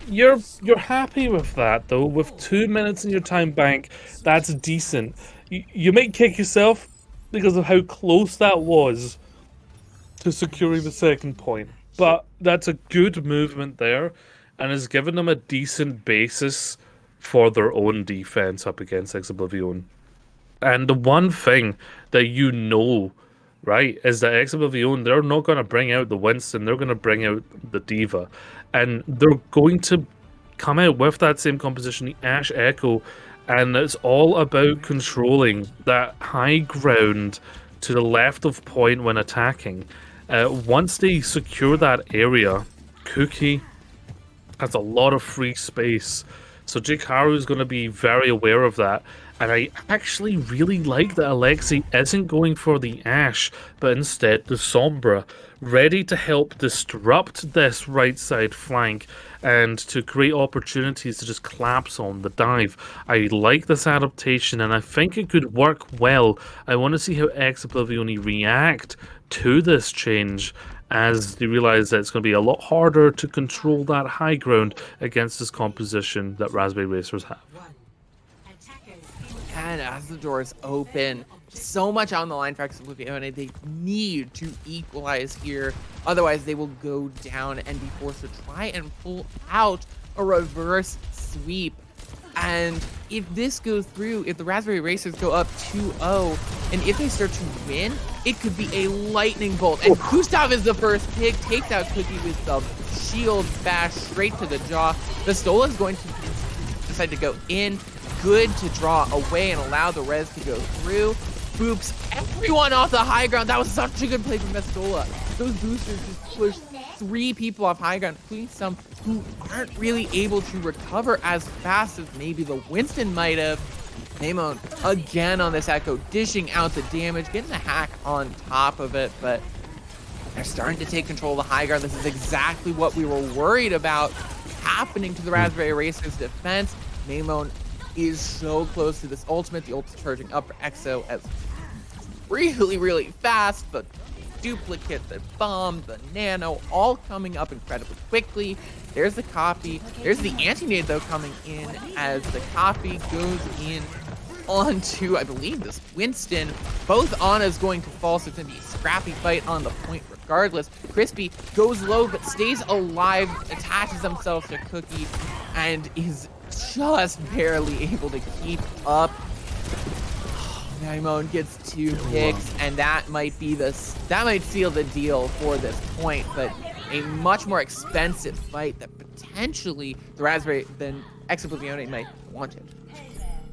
You're happy with that, though. With 2 minutes in your time bank, that's decent. You might kick yourself because of how close that was to securing the second point, but that's a good movement there, and has given them a decent basis for their own defense up against Oblivion. And the one thing that you know, right, is that Oblivion, they're not going to bring out the Winston, they're going to bring out the Diva. And they're going to come out with that same composition, the Ash Echo, and it's all about controlling that high ground to the left of point when attacking. Once they secure that area, Cookie has a lot of free space. So Jikaru is going to be very aware of that. And I actually really like that Alexei isn't going for the Ash, but instead the Sombra, ready to help disrupt this right side flank and to create opportunities to just collapse on the dive. I like this adaptation, and I think it could work well. I want to see how Oblivione react to this change, as they realize that it's going to be a lot harder to control that high ground against this composition that Raspberry Racers have. And as the doors open, so much on the line for Oblivione. They need to equalize here. Otherwise, they will go down and be forced to try and pull out a reverse sweep. And if this goes through, if the Raspberry Racers go up 2-0, and if they start to win, it could be a lightning bolt. And Gustav is the first pick, takes out Cookie with the shield bash straight to the jaw. The Stola is going to decide to go in. Good to draw away and allow the res to go through. Boops everyone off the high ground. That was such a good play from Mestola. Those boosters just pushed 3 people off high ground, including some who aren't really able to recover as fast as maybe the Winston might have. Namon again on this Echo, dishing out the damage, getting the hack on top of it, but they're starting to take control of the high ground. This is exactly what we were worried about happening to the Raspberry Racers defense. Namon is so close to this ultimate. The ult's charging up for EXO as really, really fast. The duplicate, the bomb, the nano, all coming up incredibly quickly. There's the copy. There's the anti-nade, though, coming in as the copy goes in onto, I believe, this Winston. Both Anna's going to fall, so it's going to be a scrappy fight on the point regardless. Crispy goes low, but stays alive, attaches themselves to Cookie, and is just barely able to keep up. Naimon gets 2 picks, and that might seal the deal for this point, but a much more expensive fight that potentially the Raspberry than Oblivione might have wanted.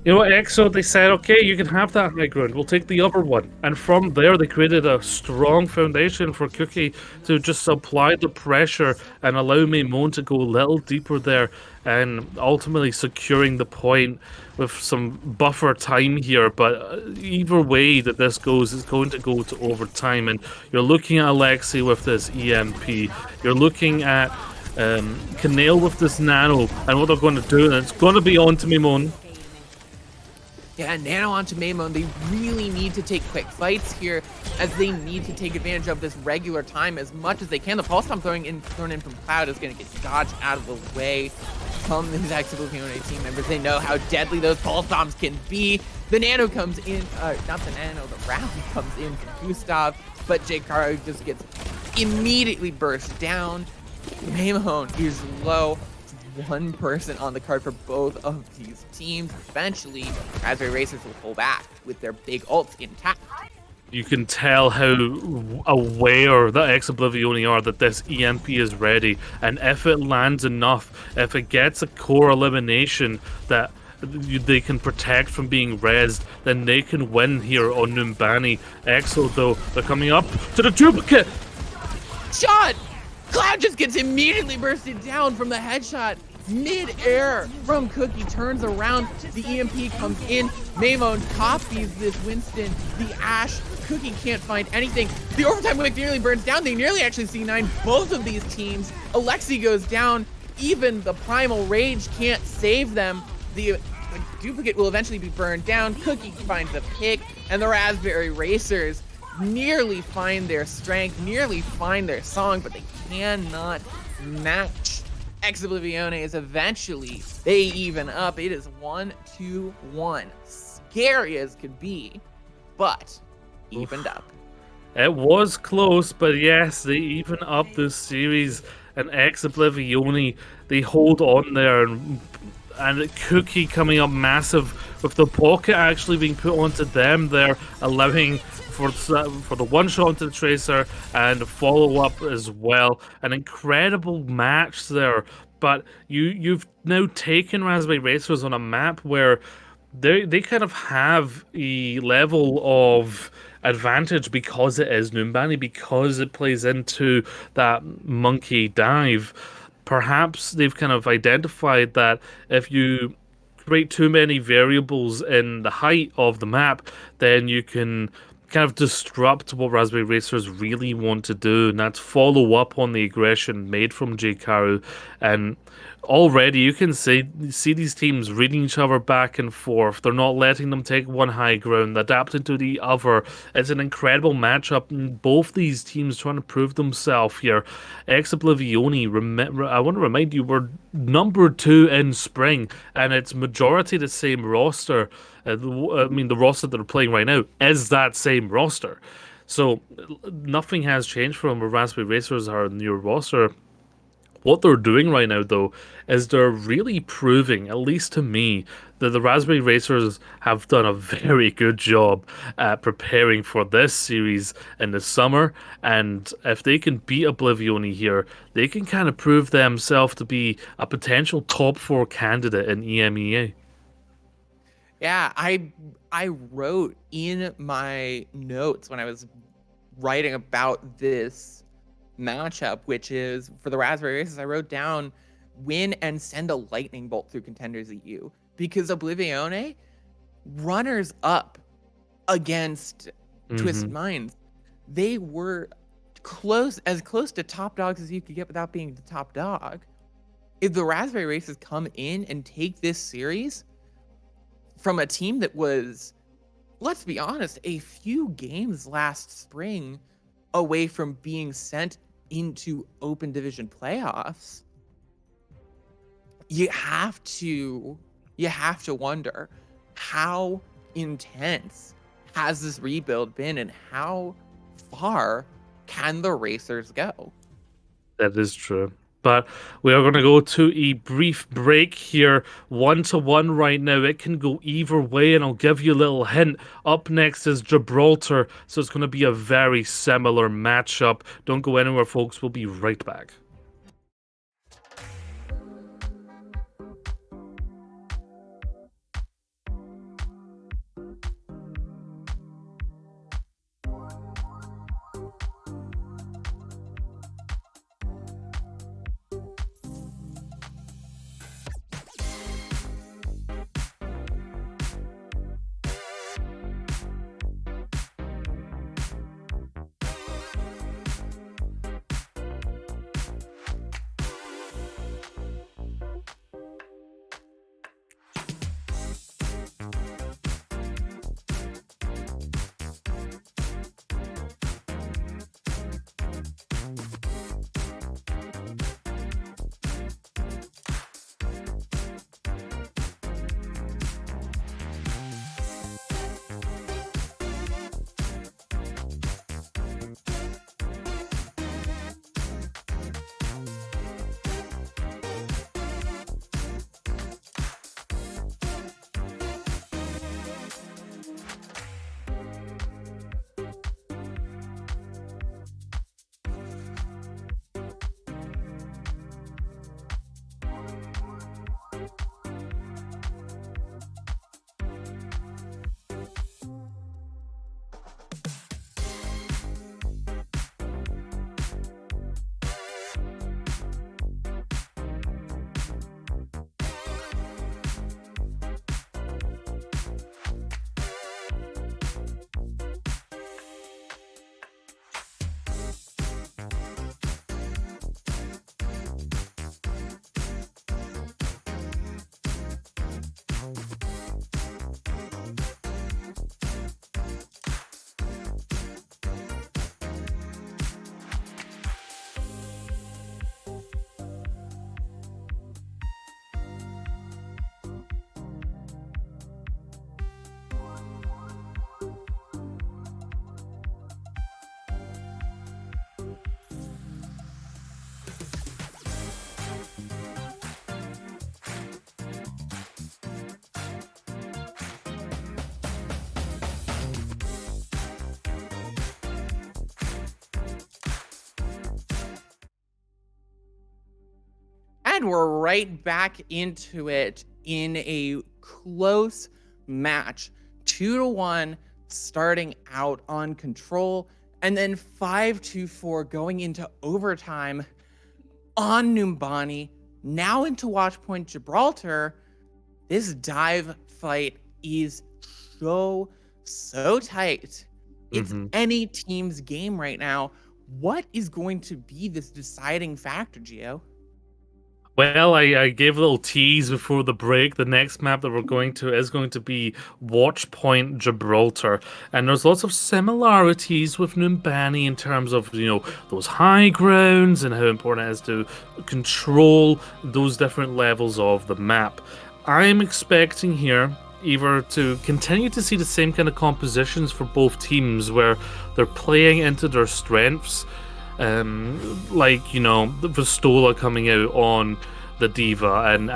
You know what, EXO, they said, okay, you can have that high ground. We'll take the upper one. And from there, they created a strong foundation for Cookie to just supply the pressure and allow Maimon to go a little deeper there and ultimately securing the point with some buffer time here. But either way that this goes, it's going to go to overtime. And you're looking at Alexi with this EMP. You're looking at Canale with this nano and what they're going to do. And it's going to be on to Maimon. Yeah, Nano onto Maimon. They really need to take quick fights here, as they need to take advantage of this regular time as much as they can. The pulse bomb thrown in from Cloud is going to get dodged out of the way from these Oblivione team members. They know how deadly those pulse bombs can be. The Nano comes in, not the Nano, the round comes in from Gustav, but Jkaru just gets immediately burst down. Maimon is low. One person on the card for both of these teams. Eventually, Raspberry Racers will pull back with their big ults intact. You can tell how aware the Oblivione are that this EMP is ready, and if it lands enough, if it gets a core elimination that they can protect from being rezzed, then they can win here on Numbani. EXO, though, they're coming up to the duplicate! Shot! Cloud just gets immediately bursted down from the headshot. Mid-air from Cookie, turns around, the EMP comes in, Maimon copies this Winston, the Ashe, Cookie can't find anything. The overtime wave nearly burns down, they nearly actually C9 both of these teams. Alexi goes down, even the Primal Rage can't save them. The duplicate will eventually be burned down, Cookie finds a pick, and the Raspberry Racers nearly find their strength, nearly find their song, but they cannot match. Oblivione is eventually, they even up. It is 1-2-1. Scary as could be, but evened up. It was close, but yes, they even up this series. And Oblivione, they hold on there, and Cookie coming up massive with the pocket actually being put onto them there, allowing for the one shot into the Tracer and follow up as well. An incredible match there, but you've now taken Raspberry Racers on a map where they kind of have a level of advantage because it is Numbani, because it plays into that monkey dive. Perhaps they've kind of identified that if you create too many variables in the height of the map, then you can kind of disrupt what Raspberry Racers really want to do, and that's follow up on the aggression made from Jkaru. And already you can see these teams reading each other back and forth. They're not letting them take one high ground, adapting to the other. It's an incredible matchup, and both these teams trying to prove themselves here. Oblivione, I want to remind you, we're number 2 in spring, and it's majority the same roster. The roster that they're playing right now is that same roster. So nothing has changed from where Raspberry Racers are in your roster. What they're doing right now, though, is they're really proving, at least to me, that the Raspberry Racers have done a very good job at preparing for this series in the summer. And if they can beat Oblivione here, they can kind of prove themselves to be a potential top 4 candidate in EMEA. Yeah, I wrote in my notes when I was writing about this matchup, which is for the Raspberry Racers, I wrote down win and send a lightning bolt through Contenders EU, because Oblivione, runners up against Twisted Minds, they were as close to top dogs as you could get without being the top dog. If the Raspberry Racers come in and take this series from a team that was, let's be honest, a few games last spring away from being sent into open division playoffs, you have to wonder, how intense has this rebuild been, and how far can the Racers go? That is true. But we are going to go to a brief break here. 1-1 right now. It can go either way, and I'll give you a little hint. Up next is Gibraltar, so it's going to be a very similar matchup. Don't go anywhere, folks. We'll be right back. And we're right back into it in a close match. 2-1 starting out on control, and then 5-4 going into overtime on Numbani. Now into Watch Point Gibraltar. This dive fight is so tight. It's any team's game right now. What is going to be this deciding factor, Gio? Well, I gave a little tease before the break. The next map that we're going to is going to be Watch Point Gibraltar. And there's lots of similarities with Numbani in terms of, those high grounds and how important it is to control those different levels of the map. I'm expecting here either to continue to see the same kind of compositions for both teams where they're playing into their strengths. Like, the Vistola coming out on the Diva and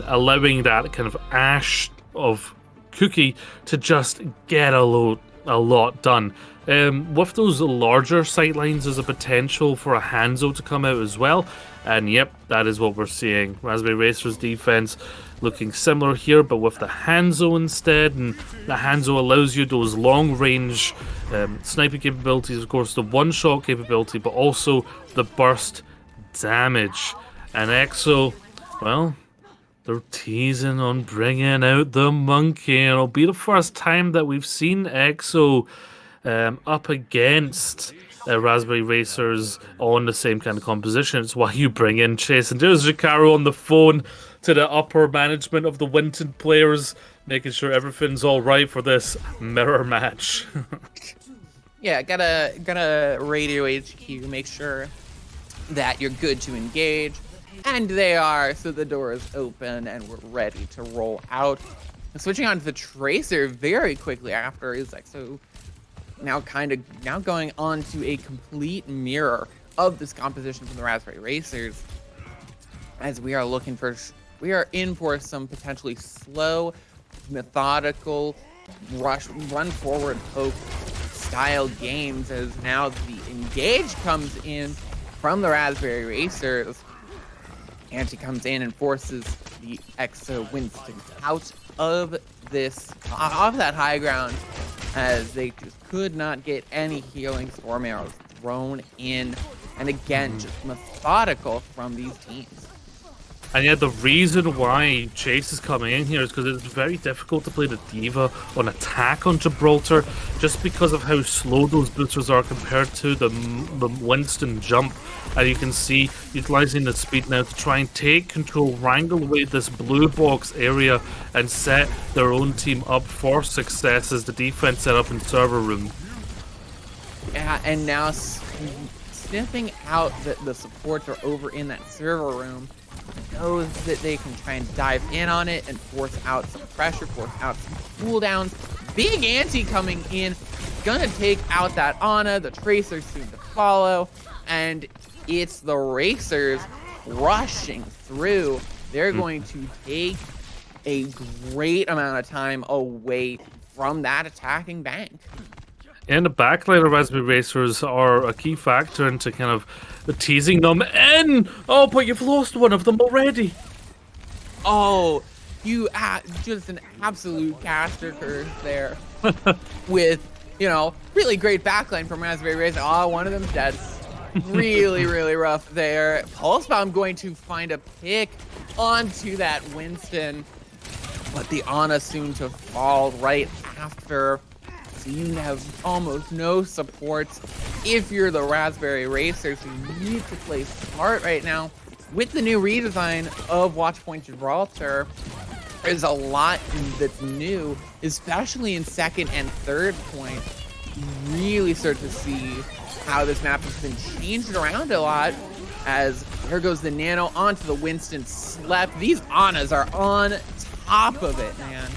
allowing that kind of ash of Cookie to just get a lot done. With those larger sightlines, there's a potential for a Hanzo to come out as well. And yep, that is what we're seeing. Raspberry Racer's defense looking similar here, but with the Hanzo instead. And the Hanzo allows you those long-range sniping capabilities, of course, the one-shot capability, but also the burst damage. And EXO, well, they're teasing on bringing out the monkey, and it'll be the first time that we've seen EXO up against Raspberry Racers on the same kind of composition. It's why you bring in Chase. And there's Jacaro on the phone to the upper management of the Winton players, making sure everything's all right for this mirror match. Yeah, gotta radio HQ, make sure that you're good to engage. And they are, so the door is open and we're ready to roll out. And switching on to the Tracer very quickly after is EXO now going on to a complete mirror of this composition from the Raspberry Racers, as we are in for some potentially slow, methodical, run forward poke style games, as now the engage comes in from the Raspberry Racers. Anti comes in and forces the EXO Winston out of that high ground, as they just could not get any healing. Storm arrows thrown in, and again, just methodical from these teams. And yet the reason why Chase is coming in here is because it's very difficult to play the Diva on attack on Gibraltar, just because of how slow those boosters are compared to the Winston jump. And you can see, utilizing the speed now to try and take control, wrangle away this blue box area, and set their own team up for success as the defense set up in server room. Yeah, and now sniffing out that the supports are over in that server room, knows that they can try and dive in on it and force out some pressure, force out some cooldowns. Big Anti coming in, gonna take out that Ana. The Tracer soon to follow, and it's the Racers rushing through. They're going to take a great amount of time away from that attacking bank. And the backline of Raspberry Racers are a key factor into kind of teasing them in. Oh, but you've lost one of them already. Oh, just an absolute caster curse there with, really great backline from Raspberry Racer. Oh, one of them's dead. Really, really rough there. Pulse Bomb going to find a pick onto that Winston, but the Ana soon to fall right after. So you have almost no supports if you're the Raspberry Racers who need to play smart right now. With the new redesign of Watchpoint Gibraltar, there's a lot that's new, especially in second and third point. You really start to see how this map has been changed around a lot, as here goes the Nano onto the Winston Slept. These Anas are on top of it, man.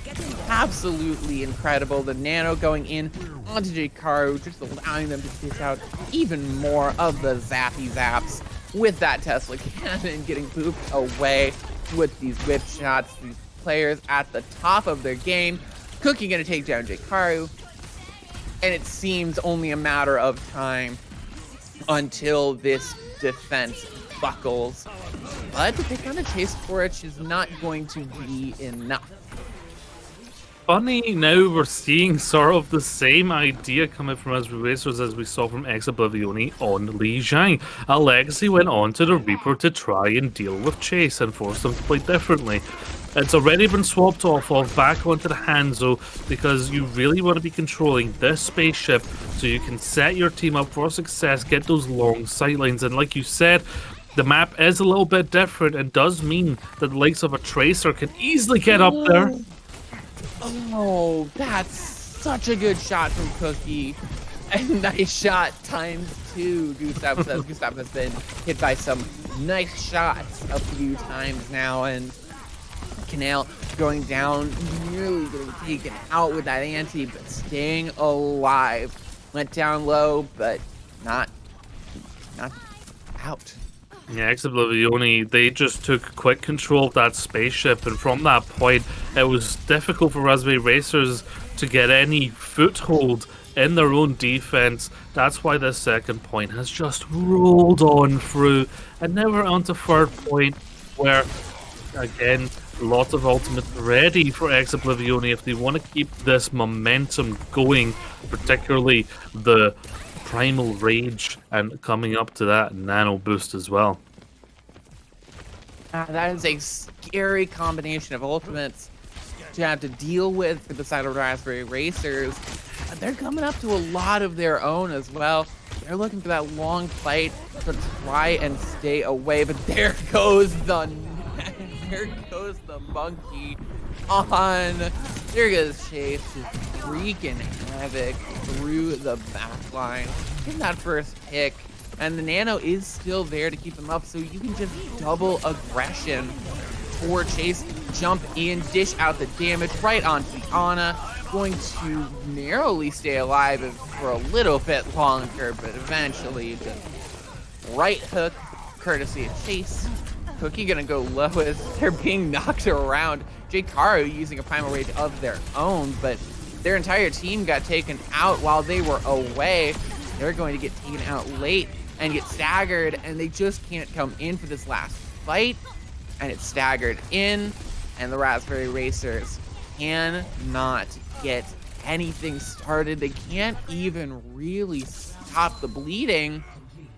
Absolutely incredible. The Nano going in onto Jkaru, just allowing them to dish out even more of the zappy zaps with that Tesla cannon getting pooped away with these whip shots. These players at the top of their game. Cookie gonna take down Jkaru, and it seems only a matter of time until this defense buckles. But the pick on the chase for it is not going to be enough. Funny, now we're seeing sort of the same idea coming from Raspberry Racers as we saw from Oblivione on Li Jiang. Alexi went on to the Reaper to try and deal with Chase and force them to play differently. It's already been swapped off of back onto the Hanzo because you really want to be controlling this spaceship so you can set your team up for success, get those long sightlines, and like you said, the map is a little bit different and does mean that the likes of a Tracer can easily get up there. Oh, that's such a good shot from Cookie. And nice shot ×2, Gustav says. Gustav has been hit by some nice shots a few times now, and Canal going down, nearly getting taken out with that anti, but staying alive. Went down low, but not out. Yeah, Oblivione, they just took quick control of that spaceship, and from that point, it was difficult for Raspberry Racers to get any foothold in their own defense. That's why this second point has just rolled on through, and now we're on to third point, where, again, lots of ultimates ready for Oblivione if they want to keep this momentum going, particularly the Primal Rage and coming up to that Nano boost as well. That is a scary combination of ultimates to have to deal with for the side of Raspberry Racers. But they're coming up to a lot of their own as well. They're looking for that long fight to try and stay away, but there goes the monkey on. There goes Chase, just wreaking havoc through the back line in that first pick. And the Nano is still there to keep them up, so you can just double aggression for Chase. Jump in, dish out the damage right onto the Ana. Going to narrowly stay alive for a little bit longer, but eventually just right hook, courtesy of Chase. Cookie gonna go low as they're being knocked around. Jkaru using a Primal Rage of their own, but their entire team got taken out while they were away. They're going to get taken out late and get staggered, and they just can't come in for this last fight. And it's staggered in, and the Raspberry Racers cannot get anything started. They can't even really stop the bleeding.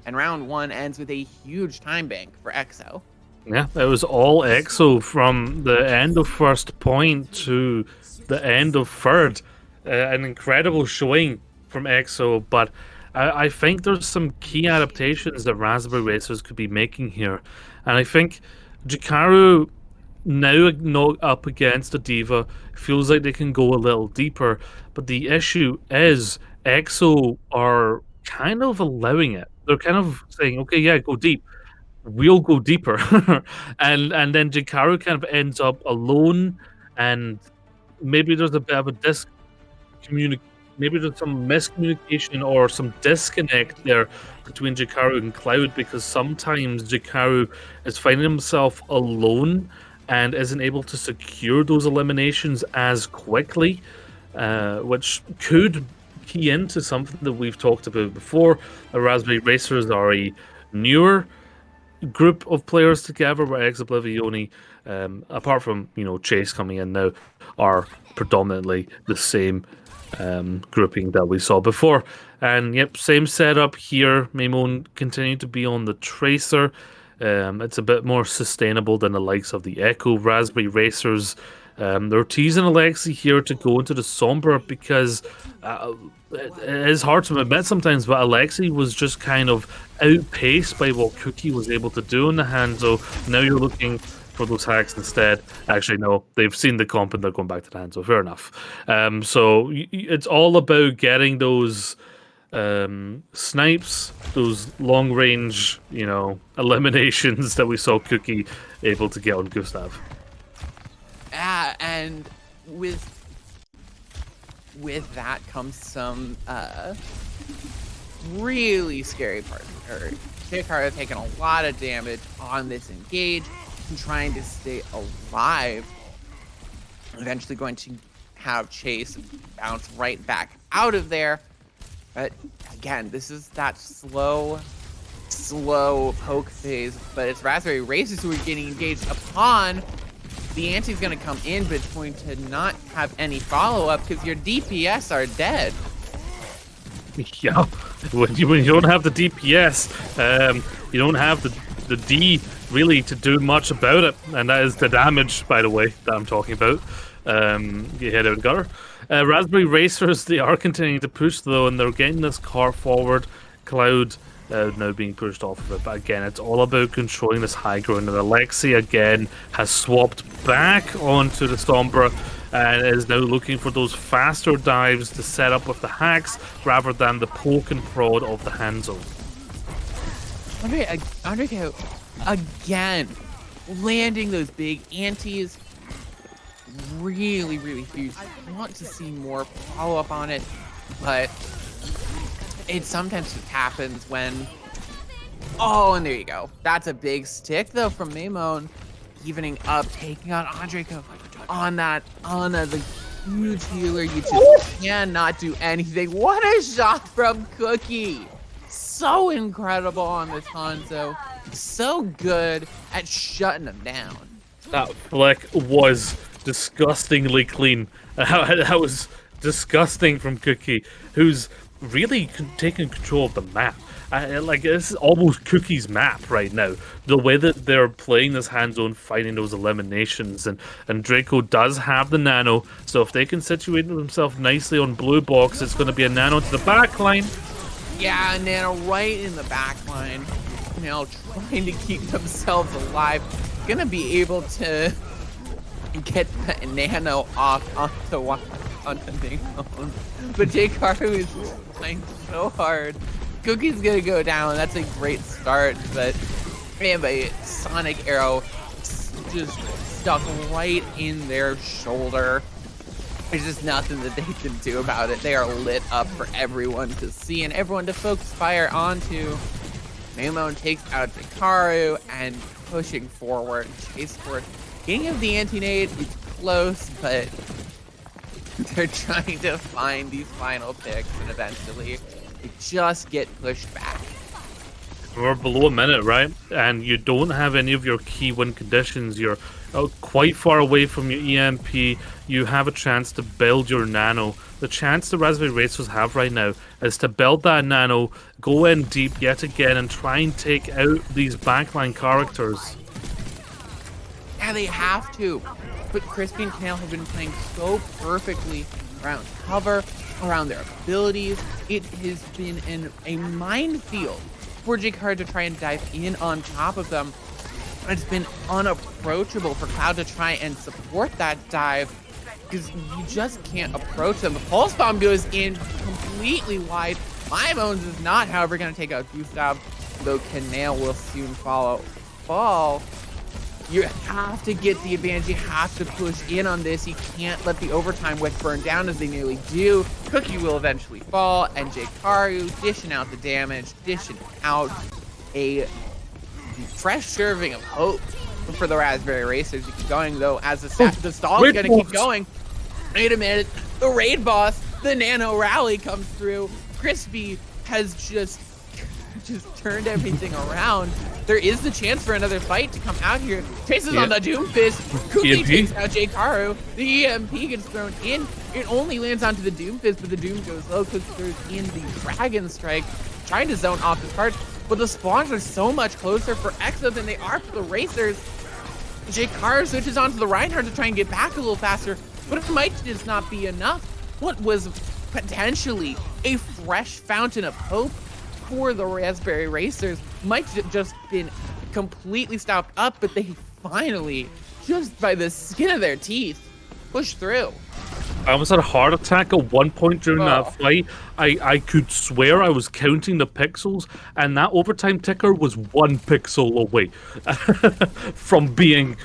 And round one ends with a huge time bank for EXO. Yeah, it was all EXO from the end of first point to the end of third. An incredible showing from EXO, but I think there's some key adaptations that Raspberry Racers could be making here. And I think Jkaru, now up against a Diva, feels like they can go a little deeper. But the issue is EXO are kind of allowing it. They're kind of saying, okay, yeah, go deep. We'll go deeper. and then Jkaru kind of ends up alone, and maybe there's a bit of a maybe there's some miscommunication or some disconnect there between Jkaru and Cloud, because sometimes Jkaru is finding himself alone and isn't able to secure those eliminations as quickly, which could key into something that we've talked about before. The Raspberry Racers are a newer group of players together, where ex Oblivione, apart from Chase coming in now, are predominantly the same grouping that we saw before. And yep, same setup here. Maimon continue to be on the Tracer. It's a bit more sustainable than the likes of the Echo. Raspberry Racers, they're teasing Alexi here to go into the Sombra because it is hard to admit sometimes, but Alexi was just kind of outpaced by what Cookie was able to do in the hand. So now you're looking for those hacks instead. Actually, no, they've seen the comp and they're going back to the hand, so fair enough. So it's all about getting those snipes, those long range, eliminations that we saw Cookie able to get on Gustav. And with that comes some really scary parts. Jakar taking a lot of damage on this engage and trying to stay alive. Eventually going to have Chase bounce right back out of there. But again, this is that slow poke phase. But it's Raspberry Racers who are getting engaged upon. The anti's going to come in, but it's going to not have any follow-up because your DPS are dead. Yeah, when you don't have the DPS, you don't have the D really to do much about it, and that is the damage, by the way, that I'm talking about. You head out gutter. Raspberry Racers, they are continuing to push though, and they're getting this car forward. Cloud now being pushed off of it, but again, it's all about controlling this high ground. And Alexi again has swapped back onto the Sombra and is now looking for those faster dives to set up with the hacks rather than the poke and prod of the hand zone. Andre again landing those big antis. Really huge. I want to see more follow-up on it, but it sometimes just happens when... Oh, and there you go. That's a big stick, though, from Maimon. Evening up, taking out Andreko on the huge healer. You just cannot do anything. What a shot from Cookie! So incredible on this Hanzo. So good at shutting him down. That flick was disgustingly clean. That was disgusting from Cookie, who's really taking control of the map. This is almost Cookie's map right now. The way that they're playing this hand zone, fighting those eliminations, and Draco does have the nano, so if they can situate themselves nicely on blue box, it's going to be a nano to the back line. Yeah, nano right in the back line. Now trying to keep themselves alive. Gonna be able to get the nano off onto Maimon. But Jkaru is playing so hard. Cookie's gonna go down. That's a great start, but man, a sonic arrow just stuck right in their shoulder. There's just nothing that they can do about it. They are lit up for everyone to see and everyone to focus fire onto. Maimon takes out Jkaru and pushing forward. Chase for getting of the anti-nade. It's close, but they're trying to find these final picks, and eventually they just get pushed back. We're below a minute, right? And you don't have any of your key win conditions. You're quite far away from your EMP. You have a chance to build your nano. The chance the Raspberry Racers have right now is to build that nano, go in deep yet again, and try and take out these backline characters. Yeah, they have to. But Crispy and Kale have been playing so perfectly around cover, around their abilities. It has been a minefield for Jkaru to try and dive in on top of them. It's been unapproachable for Cloud to try and support that dive because you just can't approach them. The Pulse Bomb goes in completely wide. Maimon is not, however, going to take out Gustav, though Canale will soon fall. You have to get the advantage. You have to push in on this. You can't let the overtime wick burn down as they nearly do. Cookie will eventually fall, and Jkaru dishing out the damage, dishing out a fresh serving of hope for the Raspberry Racers to keep going, though, as the stall is going to keep going. Wait a minute. The raid boss, the Nano Rally comes through. Crispy has just just turned everything around. There is the chance for another fight to come out here. Chases on the Doomfist. Quickly takes out Jkaru. The EMP gets thrown in. It only lands onto the Doomfist, but the Doom goes low because there's in the Dragon Strike, trying to zone off his card. But the spawns are so much closer for Exo than they are for the Racers. Jkaru switches onto the Reinhardt to try and get back a little faster, but it might just not be enough. What was potentially a fresh fountain of hope for the Raspberry Racers might have just been completely stopped up, but they finally, just by the skin of their teeth, pushed through. I almost had a heart attack at one point during that fight. I could swear I was counting the pixels, and that overtime ticker was 1 pixel away from being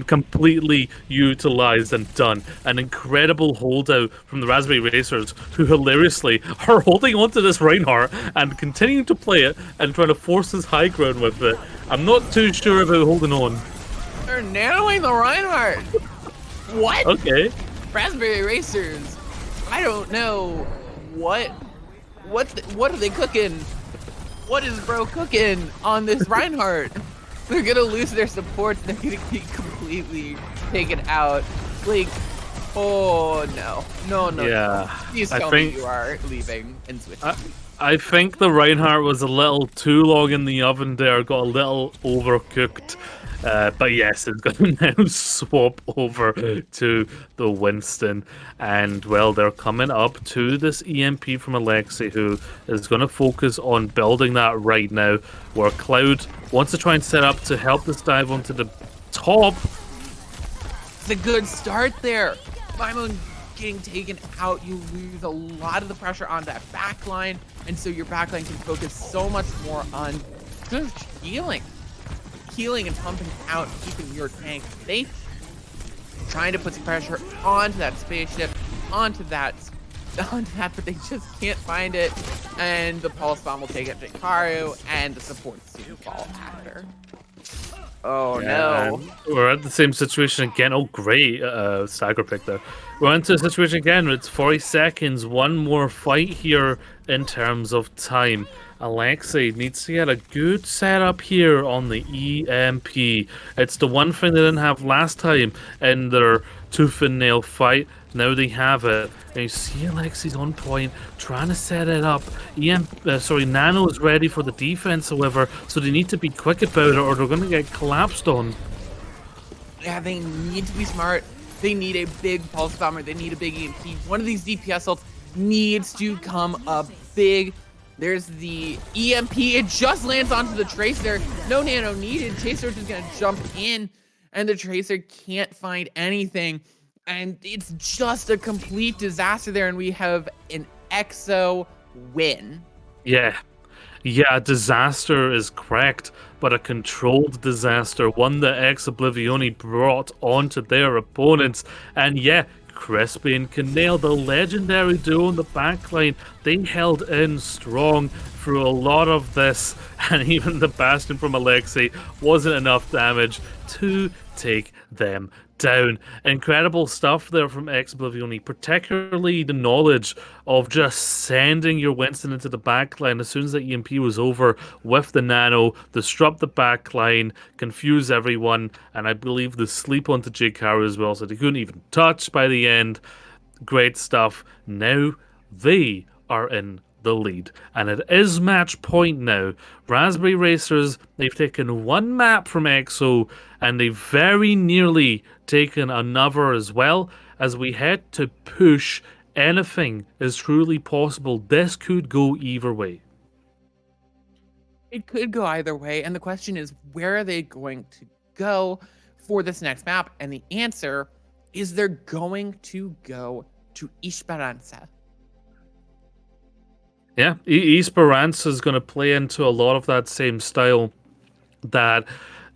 completely utilized and done. An incredible holdout from the Raspberry Racers, who hilariously are holding onto this Reinhardt and continuing to play it and trying to force his high ground with it. I'm not too sure about holding on. They're nanoing the Reinhardt. What? Okay. Raspberry Racers, I don't know what are they cooking? What is bro cooking on this Reinhardt? They're gonna lose their support. They're gonna get completely taken out. Like, oh no. Yeah. Please tell me you are leaving and switching. I think the Reinhardt was a little too long in the oven there, got a little overcooked. But yes, it's going to now swap over to the Winston. And, well, they're coming up to this EMP from Alexei, who is going to focus on building that right now, where Cloud wants to try and set up to help this dive onto the top. It's a good start there. Maimon getting taken out, you lose a lot of the pressure on that backline, and so your backline can focus so much more on just healing and pumping out, keeping your tank safe, trying to put some pressure onto that spaceship, onto that, but they just can't find it, and the pulse bomb will take out Jkaru, and the supports soon fall after. Oh no. We're at the same situation again. Oh great, stagger pick there. We're into a situation again. It's 40 seconds. One more fight here in terms of time. Alexei needs to get a good setup here on the EMP. It's the one thing they didn't have last time in their tooth and nail fight. Now they have it. And you see Alexei's on point, trying to set it up. Nano is ready for the defense, however, so they need to be quick about it or they're going to get collapsed on. Yeah, they need to be smart. They need a big pulse bomber. They need a big EMP. One of these DPS ults needs to come up big. There's the EMP. It just lands onto the Tracer. No nano needed. Chaser is going to jump in, and the Tracer can't find anything. And it's just a complete disaster there, and we have an EXO win. Yeah, disaster is correct, but a controlled disaster, one that Oblivione brought onto their opponents. And yeah, Crispy and Canale, the legendary duo in the backline, they held in strong through a lot of this, and even the Bastion from Alexei wasn't enough damage to take them down. Incredible stuff there from Oblivione, particularly the knowledge of just sending your Winston into the backline as soon as the EMP was over with the nano, disrupt the backline, confuse everyone, and I believe the sleep onto Jkaru as well, so they couldn't even touch by the end. Great stuff. Now they are in the lead, and it is match point now. Raspberry Racers, they've taken one map from EXO, and they've very nearly taken another as well. As we head to push, anything is truly possible. This could go either way. It could go either way, and the question is, where are they going to go for this next map? And the answer is they're going to go to Esperanza. Yeah, Esperanza is going to play into a lot of that same style that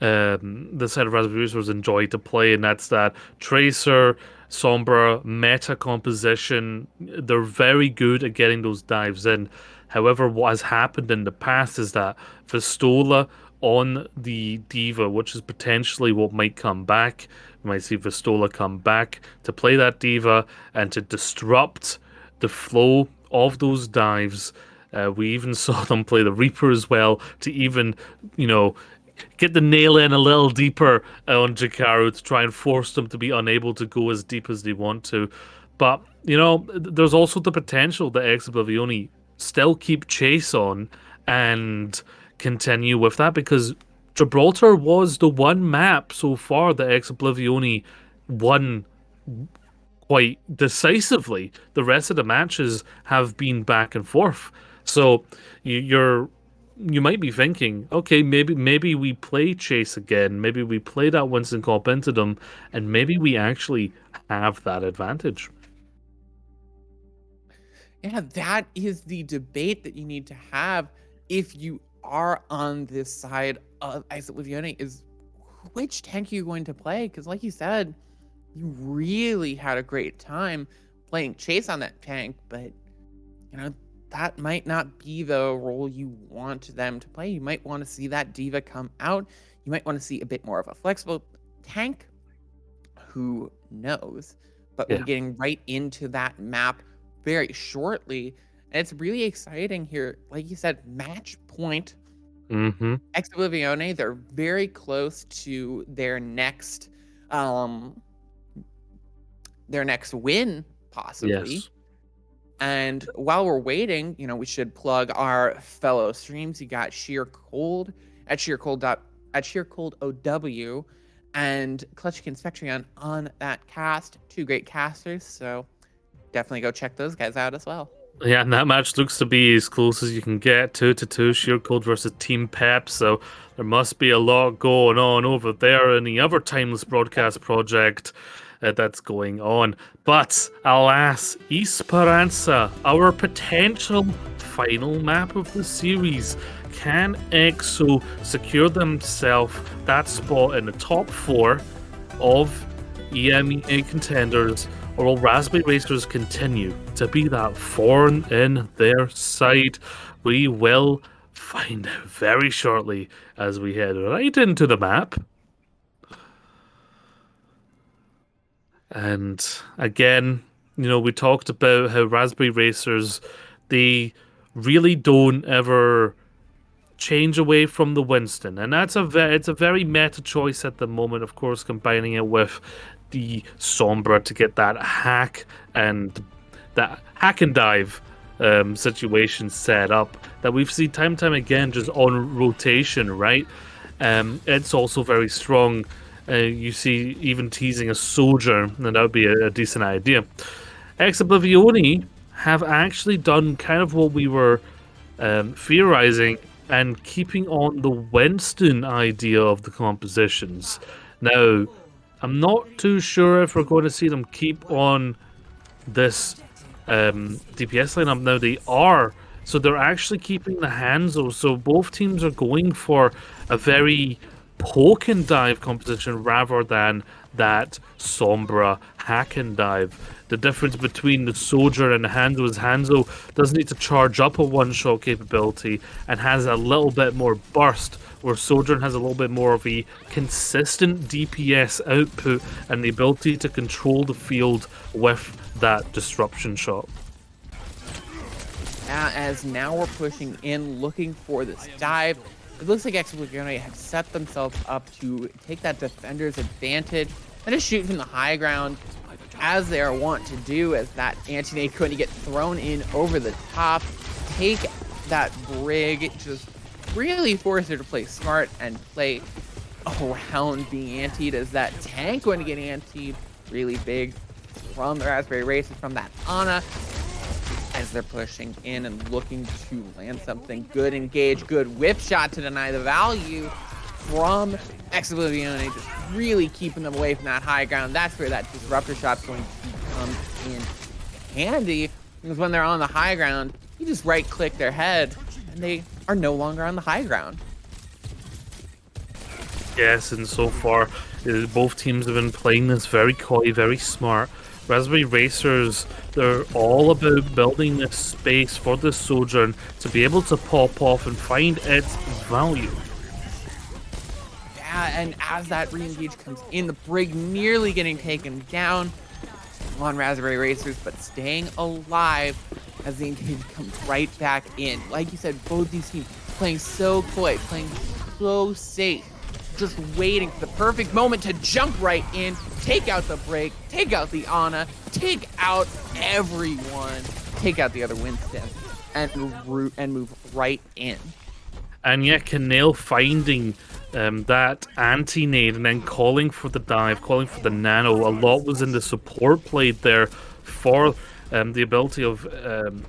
the set of Raspberry Racers enjoy to play, and that's that Tracer, Sombra, meta composition. They're very good at getting those dives in. However, what has happened in the past is that Vistola on the Diva, which is potentially what might come back. We might see Vistola come back to play that Diva and to disrupt the flow of those dives. We even saw them play the Reaper as well to even, you know, get the nail in a little deeper on Jakaru to try and force them to be unable to go as deep as they want to. But, there's also the potential that Ex Oblivione still keep chase on and continue with that because Gibraltar was the one map so far that Ex Oblivione won quite decisively. The rest of the matches have been back and forth. So you might be thinking, okay, maybe we play Chase again, maybe we play that Winston Comp into them, and maybe we actually have that advantage. Yeah, that is the debate that you need to have if you are on this side of Ice Oblivione is which tank are you going to play? Because like you said, you really had a great time playing Chase on that tank, but that might not be the role you want them to play. You might want to see that diva come out. You might want to see a bit more of a flexible tank. Who knows? But we'll Yeah. be getting right into that map very shortly. And it's really exciting here. Like you said, match point. Mm-hmm. Ex Oblivione, they're very close to um their next win, possibly. Yes. And while we're waiting, we should plug our fellow streams. You got Sheer Cold at Sheer Cold OW and Clutchkin Spectrion on that cast. Two great casters, so definitely go check those guys out as well. Yeah, and that match looks to be as close as you can get, 2-2, Sheer Code versus Team Pep. So there must be a lot going on over there in the other Timeless Broadcast project that's going on. But alas, Esperanza, our potential final map of the series. Can EXO secure themselves that spot in the top 4 of EMEA contenders? Or will Raspberry Racers continue to be that thorn in their side? We will find out very shortly as we head right into the map. And again, we talked about how Raspberry Racers, they really don't ever change away from the Winston, and it's a very meta choice at the moment. Of course, combining it with the Sombra to get that hack and dive situation set up that we've seen time and time again, just on rotation, right? It's also very strong. You see, even teasing a soldier, and that would be a decent idea. Ex Oblivione have actually done kind of what we were theorizing and keeping on the Winston idea of the compositions. Now, I'm not too sure if we're going to see them keep on this DPS lineup. Now they are, so they're actually keeping the Hanzo. So both teams are going for a very poke and dive composition rather than that Sombra hack and dive. The difference between the Soldier and the Hanzo is Hanzo doesn't need to charge up a one-shot capability and has a little bit more burst, where Soldier has a little bit more of a consistent DPS output and the ability to control the field with that disruption shot. As now we're pushing in, looking for this dive. It looks like Ex Oblivione have set themselves up to take that defender's advantage and just shoot from the high ground, as they are wont to do, as that anti-nade going to get thrown in over the top, take that brig, just really force her to play smart and play around being antied, as that tank going to get antied really big from the Raspberry Racers, from that Ana, as they're pushing in and looking to land something good. Engage, good whip shot to deny the value from Ex Oblivione, just really keeping them away from that high ground. That's where that disruptor shot's going to come in handy, because when they're on the high ground, you just right click their head and they are no longer on the high ground. Yes, and so far both teams have been playing this very coy, very smart. Raspberry Racers, they're all about building this space for this Sojourn to be able to pop off and find its value. Yeah, and as that re-engage comes in, the brig nearly getting taken down on Raspberry Racers, but staying alive as the engage comes right back in. Like you said, both these teams playing so coy, playing so safe, just waiting for the perfect moment to jump right in, take out the break, take out the Ana, take out everyone, take out the other Winston, and move right in. And yet, Kanale finding that anti-nade and then calling for the dive, calling for the nano. A lot was in the support played there for the ability of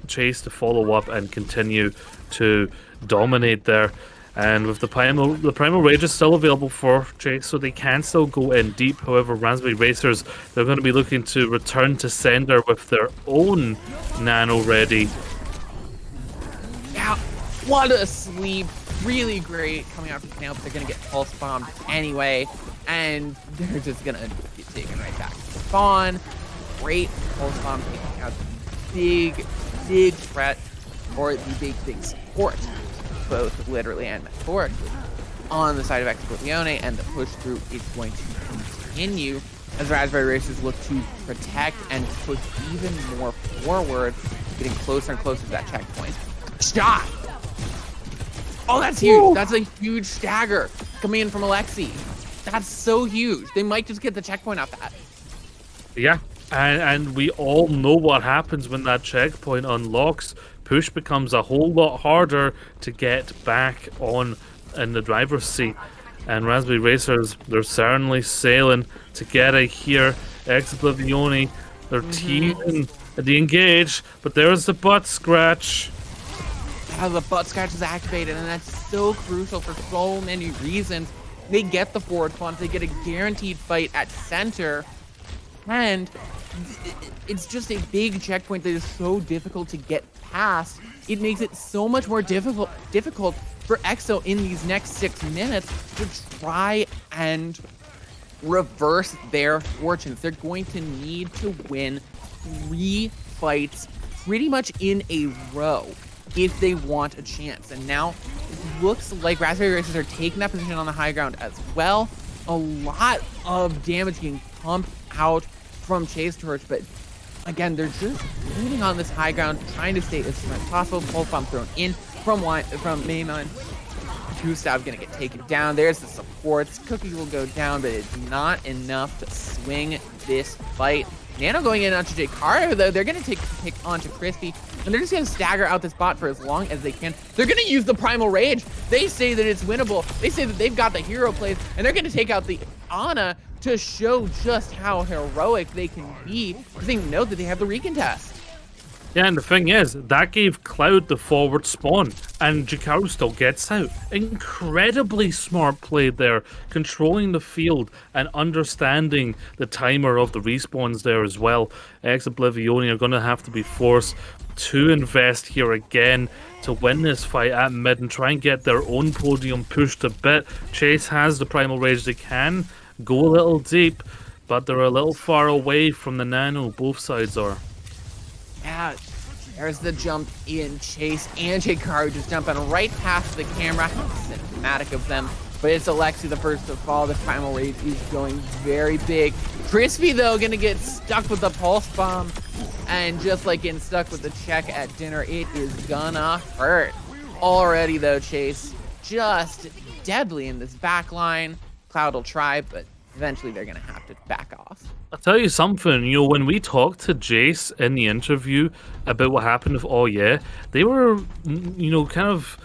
Chase to follow up and continue to dominate there. And with the primal rage is still available for Chase, so they can still go in deep. However, Raspberry Racers, they're going to be looking to return to sender with their own nano ready. Yeah, what a sweep. Really great coming out from Canal, but they're going to get pulse bombed anyway, and they're just going to get taken right back to spawn. Great pulse bomb taking out the big threat, or the big support, both literally and metaphorically, on the side of Oblivione, and the push through is going to continue as Raspberry Racers look to protect and push even more forward, getting closer and closer to that checkpoint. Shot! Oh, that's huge. Woo! That's a huge stagger coming in from Alexi. That's so huge. They might just get the checkpoint off that. Yeah, and we all know what happens when that checkpoint unlocks. Push becomes a whole lot harder to get back on in the driver's seat. And Raspberry Racers, they're certainly sailing to get it here. Oblivione, they're teaming the engage, but there's the butt scratch. How the butt scratch is activated, and that's so crucial for so many reasons. They get the forward punch, they get a guaranteed fight at center, and it's just a big checkpoint that is so difficult to get past. It makes it so much more difficult for EXO in these next 6 minutes to try and reverse their fortunes. They're going to need to win 3 fights pretty much in a row if they want a chance. And now it looks like Raspberry Racers are taking that position on the high ground as well. A lot of damage getting pumped out from Chase Torch, but again, they're just leaning on this high ground, trying to stay as strong as possible. Pulse bomb thrown in from Maimon. Gustav gonna get taken down. There's the supports. Cookie will go down, but it's not enough to swing this fight. Nano going in onto Jakara, though. They're going to take onto Crispy, and they're just going to stagger out this bot for as long as they can. They're going to use the Primal Rage. They say that it's winnable. They say that they've got the hero plays, and they're going to take out the Ana to show just how heroic they can be, because they know that they have the recontest. Yeah, and the thing is, that gave Cloud the forward spawn, and Jikaru still gets out. Incredibly smart play there, controlling the field and understanding the timer of the respawns there as well. Oblivione are going to have to be forced to invest here again to win this fight at mid and try and get their own podium pushed a bit. Chase has the Primal Rage. They can go a little deep, but they're a little far away from the Nano. Both sides are. Yeah, there's the jump in. Chase and Jakaru just jumping right past the camera. Cinematic of them. But it's Alexi the first to fall. The Primal Rage is going very big. Crispy, though, going to get stuck with the Pulse Bomb. And just like getting stuck with the check at dinner, it is gonna hurt. Already, though, Chase just deadly in this back line. Cloud will try, but eventually they're going to have to back off. I'll tell you something, when we talked to Jace in the interview about what happened with Oh Yeah, they were, kind of,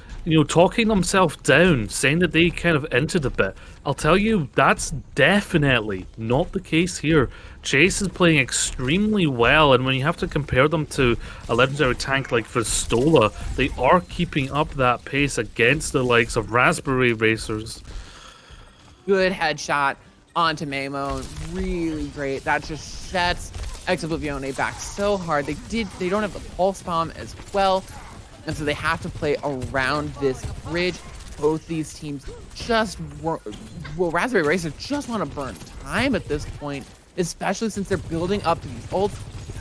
talking themselves down, saying that they kind of entered a bit. I'll tell you, that's definitely not the case here. Chase is playing extremely well, and when you have to compare them to a legendary tank like Vistola, they are keeping up that pace against the likes of Raspberry Racers. Good headshot onto Maimon, really great. That just sets Oblivione back so hard. They don't have the pulse bomb as well, and so they have to play around this bridge. Both these teams Raspberry Racers just want to burn time at this point, especially since they're building up to these ults,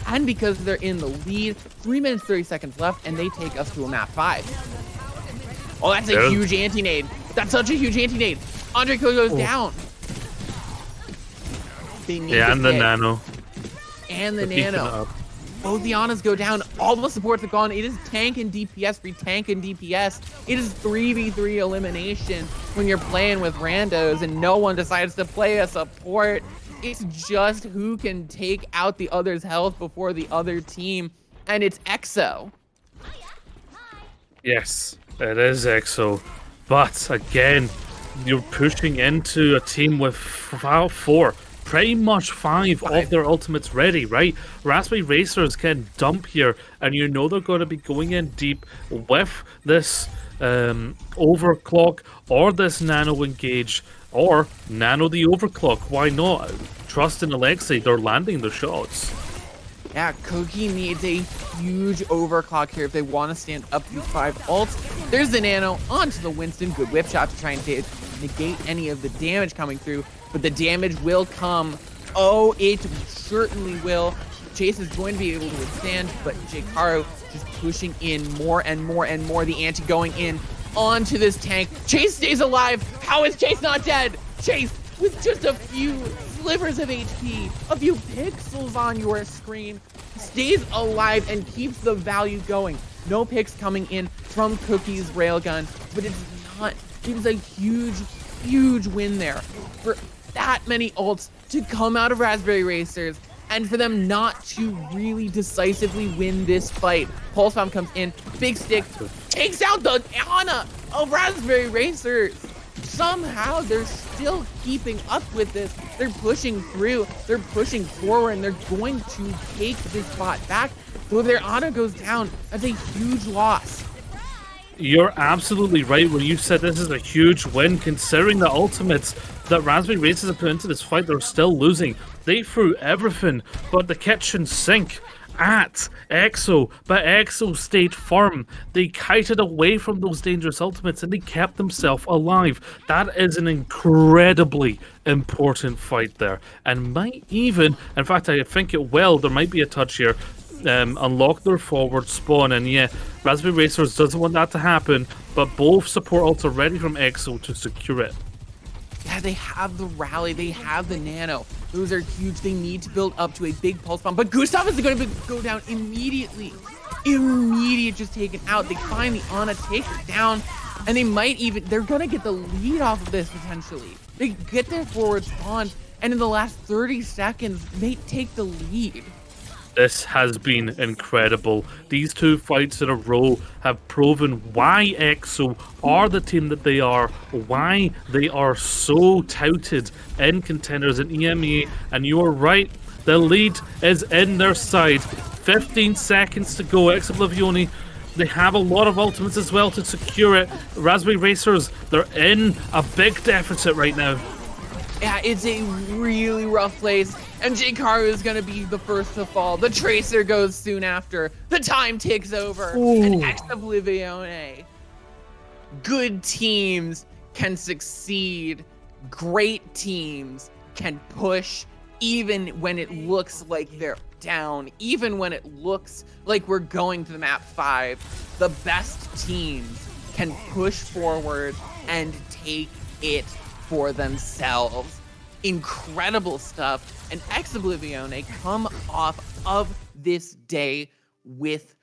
and because they're in the lead. 3 minutes 30 seconds left, and they take us to a map 5. Oh, that's a huge anti-nade. That's such a huge anti-nade. Andre goes down. And the Nano. And the Nano. both the Anas go down. All the supports are gone. It is tank and DPS for tank and DPS. It is 3v3 elimination when you're playing with randos and no one decides to play a support. It's just who can take out the other's health before the other team, and it's EXO. Yes, it is EXO. But again, you're pushing into a team with four, pretty much five of their ultimates ready, right? Raspberry Racers can dump here, and you know they're going to be going in deep with this overclock or this nano engage or nano the overclock. Why not? Trust in Alexei, they're landing their shots. Yeah, Cookie needs a huge overclock here if they want to stand up to 5 ults. There's the nano onto the Winston. Good whip shot to try and negate any of the damage coming through, but the damage will come. Oh, it certainly will. Chase is going to be able to withstand, but J-Caro just pushing in more and more and more. The anti going in onto this tank. Chase stays alive. How is Chase not dead? Chase with just a few slivers of HP, a few pixels on your screen, stays alive and keeps the value going. No picks coming in from Cookie's railgun, but it's not. It was a huge, huge win there for that many ults to come out of Raspberry Racers and for them not to really decisively win this fight. Pulse Bomb comes in, big stick, takes out the Ana of Raspberry Racers. Somehow they're still keeping up with this. They're pushing through, they're pushing forward, and they're going to take this spot back. So if their Ana goes down, that's a huge loss. You're absolutely right when you said this is a huge win, considering the ultimates that Raspberry Racers have put into this fight. They're still losing. They threw everything but the kitchen sink at EXO, but EXO stayed firm. They kited away from those dangerous ultimates and they kept themselves alive. That is an incredibly important fight there, and might even, in fact I think it will, there might be a touch here, unlock their forward spawn. And yeah, Raspberry Racers doesn't want that to happen, but both support ults are ready from EXO to secure it. Yeah, they have the rally, they have the nano. Those are huge. They need to build up to a big pulse bomb, but Gustav is going to go down immediately. Immediate, just taken out. They find the Ana, take her down, and they might even, they're going to get the lead off of this potentially. They get their forward spawn, and in the last 30 seconds, they take the lead. This has been incredible. These two fights in a row have proven why EXO are the team that they are, why they are so touted in contenders in EMEA. And you are right, the lead is in their side. 15 seconds to go. Oblivione, they have a lot of ultimates as well to secure it. Raspberry Racers, they're in a big deficit right now. Yeah, it's a really rough place, and J-Caro is going to be the first to fall. The Tracer goes soon after. The time ticks over. Ooh. And Oblivione. Good teams can succeed. Great teams can push even when it looks like they're down. Even when it looks like we're going to the map 5. The best teams can push forward and take it for themselves. Incredible stuff. And Oblivione come off of this day with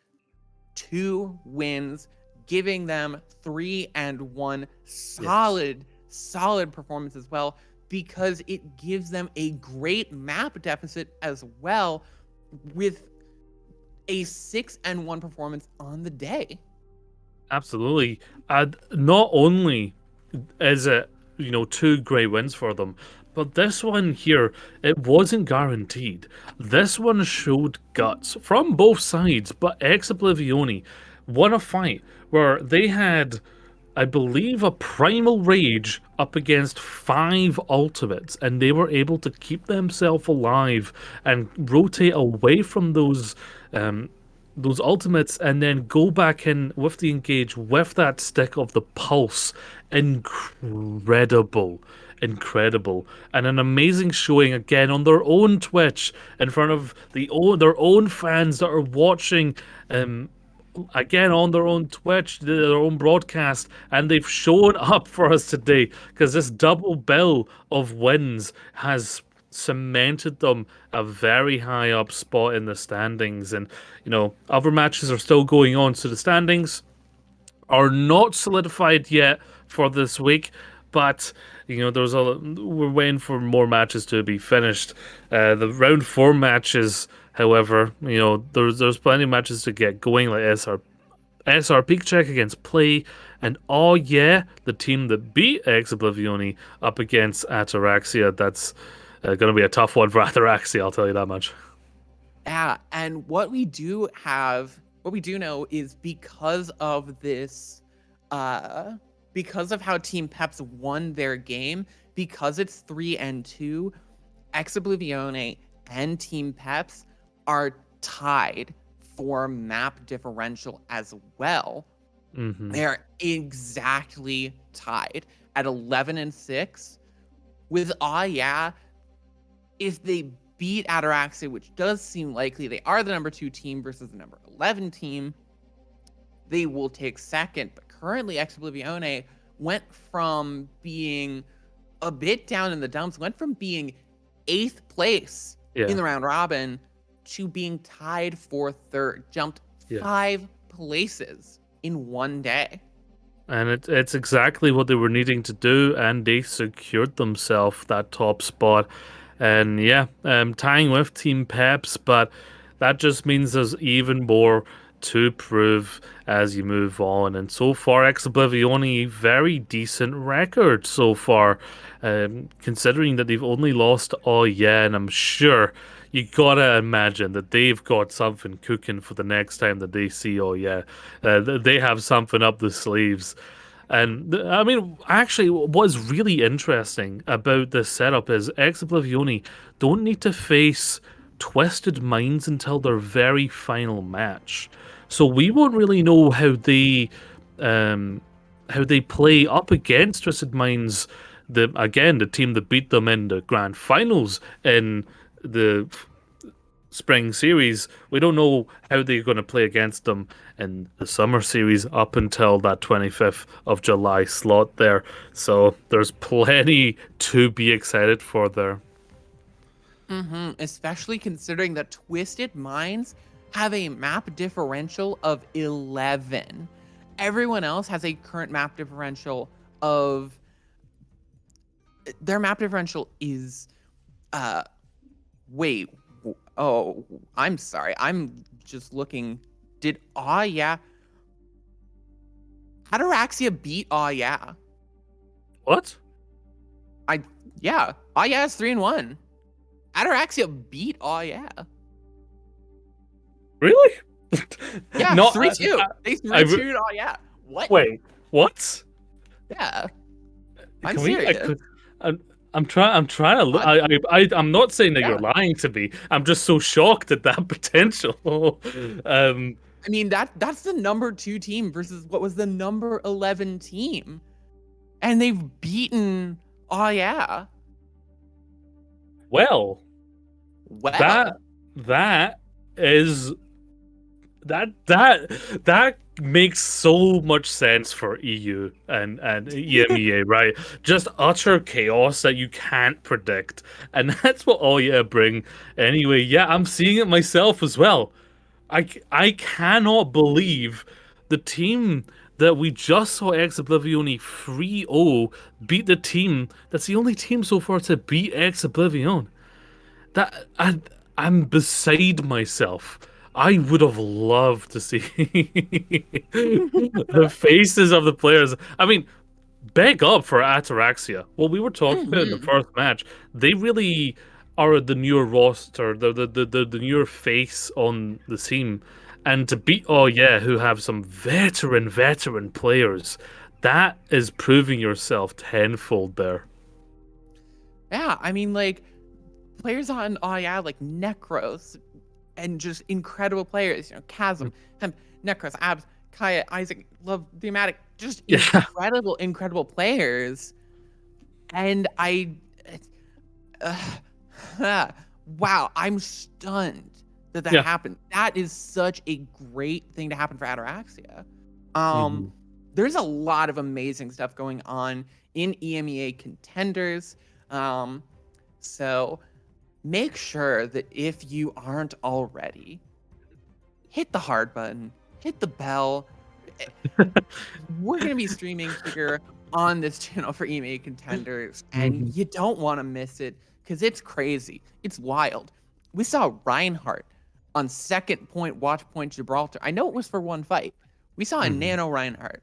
2 wins, giving them 3-1 solid performance as well, because it gives them a great map deficit as well, with a 6-1 performance on the day. Absolutely. Not only is it 2 great wins for them, but this one here, it wasn't guaranteed. This one showed guts from both sides, but Oblivione won a fight where they had, I believe, a Primal Rage up against 5 ultimates, and they were able to keep themselves alive and rotate away from those ultimates and then go back in with the engage with that stick of the pulse. Incredible, and an amazing showing again on their own Twitch in front of their own fans that are watching again on their own Twitch, their own broadcast, and they've shown up for us today because this double bill of wins has cemented them a very high up spot in the standings. And, other matches are still going on. So the standings are not solidified yet for this week, but we're waiting for more matches to be finished. The round four matches, however, there's plenty of matches to get going, like SR Peak Check against Play, and oh yeah, the team that beat Ex Oblivione up against Ataraxia. That's going to be a tough one for Ataraxia, I'll tell you that much. Yeah, and what we do know is because of this, because of how Team Peps won their game, because it's 3-2, Ex Oblivione and Team Peps are tied for map differential as well. Mm-hmm. They're exactly tied at 11-6 with yeah, if they beat Ataraxia, which does seem likely, they are the number 2 team versus the number 11 team, they will take second. But currently, Ex Oblivione went from being a bit down in the dumps, went from being 8th place in Yeah, the round robin to being tied for 3rd, jumped yeah. 5 places in one day. And it's exactly what they were needing to do, and they secured themselves that top spot. And yeah, tying with Team Peps, but that just means there's even more to prove as you move on. And so far, Ex Oblivione, very decent record so far, considering that they've only lost Oh Yeah, and I'm sure you gotta imagine that they've got something cooking for the next time that they see Oh Yeah. They have something up the sleeves. And I mean, actually, what's really interesting about this setup is Ex Oblivione don't need to face Twisted Minds until their very final match. So we won't really know um, how they play up against Twisted Minds. The team that beat them in the grand finals in the spring series. We don't know how they're going to play against them in the summer series up until that 25th of July slot there. So there's plenty to be excited for there. Especially considering that Twisted Minds have a map differential of 11. Everyone else has a current map differential of their map differential is uh wait oh, I'm sorry, I'm just looking. Did yeah, Ataraxia beat yeah? What? I Yeah, yeah is 3-1. Ataraxia beat yeah. Really? Yeah, Not. 3-2. They I 3-2 yeah. What? wait. What? Yeah, I'm Can we? I serious. could. I'm trying. I'm trying to look. What? I'm not saying that you're Yeah. lying to me. I'm just so shocked at that potential. um. I mean, that's the number 2 team versus what was the number 11 team. And they've beaten yeah. Well, that Well. that is that makes so much sense for EU and EMEA, right? Just utter chaos that you can't predict, and that's what Oh Yeah bring. Anyway, yeah, I'm seeing it myself as well. I cannot believe the team that we just saw Ex Oblivione 3-0 beat the team that's the only team so far to beat Ex Oblivion. That I'm beside myself. I would have loved to see the faces of the players. I mean, big up for Ataraxia. What we were talking about in the Mhm. first match, they really are the newer roster, the newer face on the team. And to beat Oh Yeah, who have some veteran players, that is proving yourself tenfold there. Yeah, I mean, like, players on yeah, like Necros, and just incredible players, Chasm, Hemp, Necros, Abs, Kaya, Isaac, Love, Thematic, just Yeah, incredible players. And wow, I'm stunned that yeah. happened. That is such a great thing to happen for Ataraxia. Um, Hmm. there's a lot of amazing stuff going on in EMEA contenders. Um, so make sure that if you aren't already, hit the hard button, hit the bell. We're going to be streaming here on this channel for EMEA Contenders, and Mhm. you don't want to miss it because it's crazy. It's wild. We saw Reinhardt on second point, Watch Point Gibraltar. I know it was for one fight. We saw a Mhm. Nano Reinhardt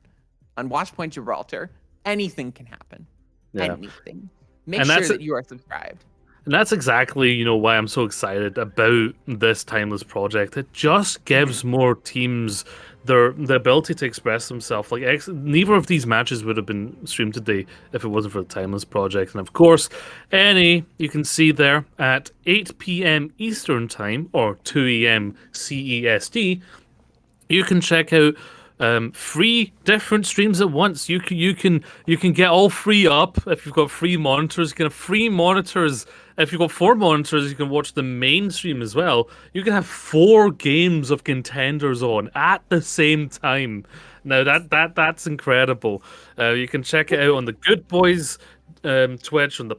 on Watch Point Gibraltar. Anything can happen. Yeah. Anything. Make And sure that's that you are subscribed. And that's exactly, why I'm so excited about this timeless project. It just Mhm. gives more teams the ability to express themselves. Like neither of these matches would have been streamed today if it wasn't for the timeless project. And of course, any you can see there at 8 p.m. Eastern time or 2 a.m. CEST, you can check out three different streams at once. You can get all three up if you've got free monitors. You can have free monitors if you've got four monitors. You can watch the main stream as well. You can have four games of contenders on at the same time. Now that's incredible. You can check it out on the Good Boys Twitch, on the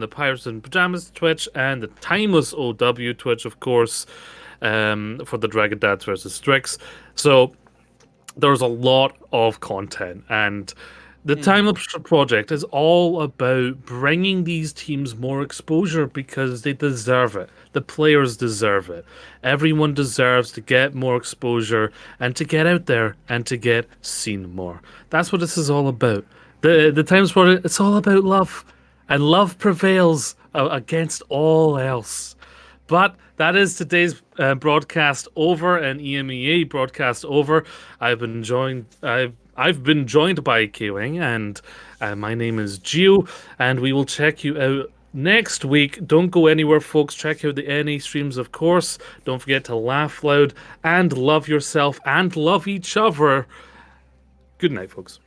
Pirates and Pajamas Twitch, and the Timeless OW Twitch, of course, for the Dragon Dads versus Strix. So there's a lot of content, and the Mhm. Timeless Project is all about bringing these teams more exposure because they deserve it. The players deserve it. Everyone deserves to get more exposure and to get out there and to get seen more. That's what this is all about. The Timeless Project, it's all about love, and love prevails against all else. But that is today's broadcast over, and EMEA broadcast over. I've been joined by K-Wing, and my name is Gio, and we will check you out next week. Don't go anywhere, folks. Check out the NA streams, of course. Don't forget to laugh loud and love yourself and love each other. Good night, folks.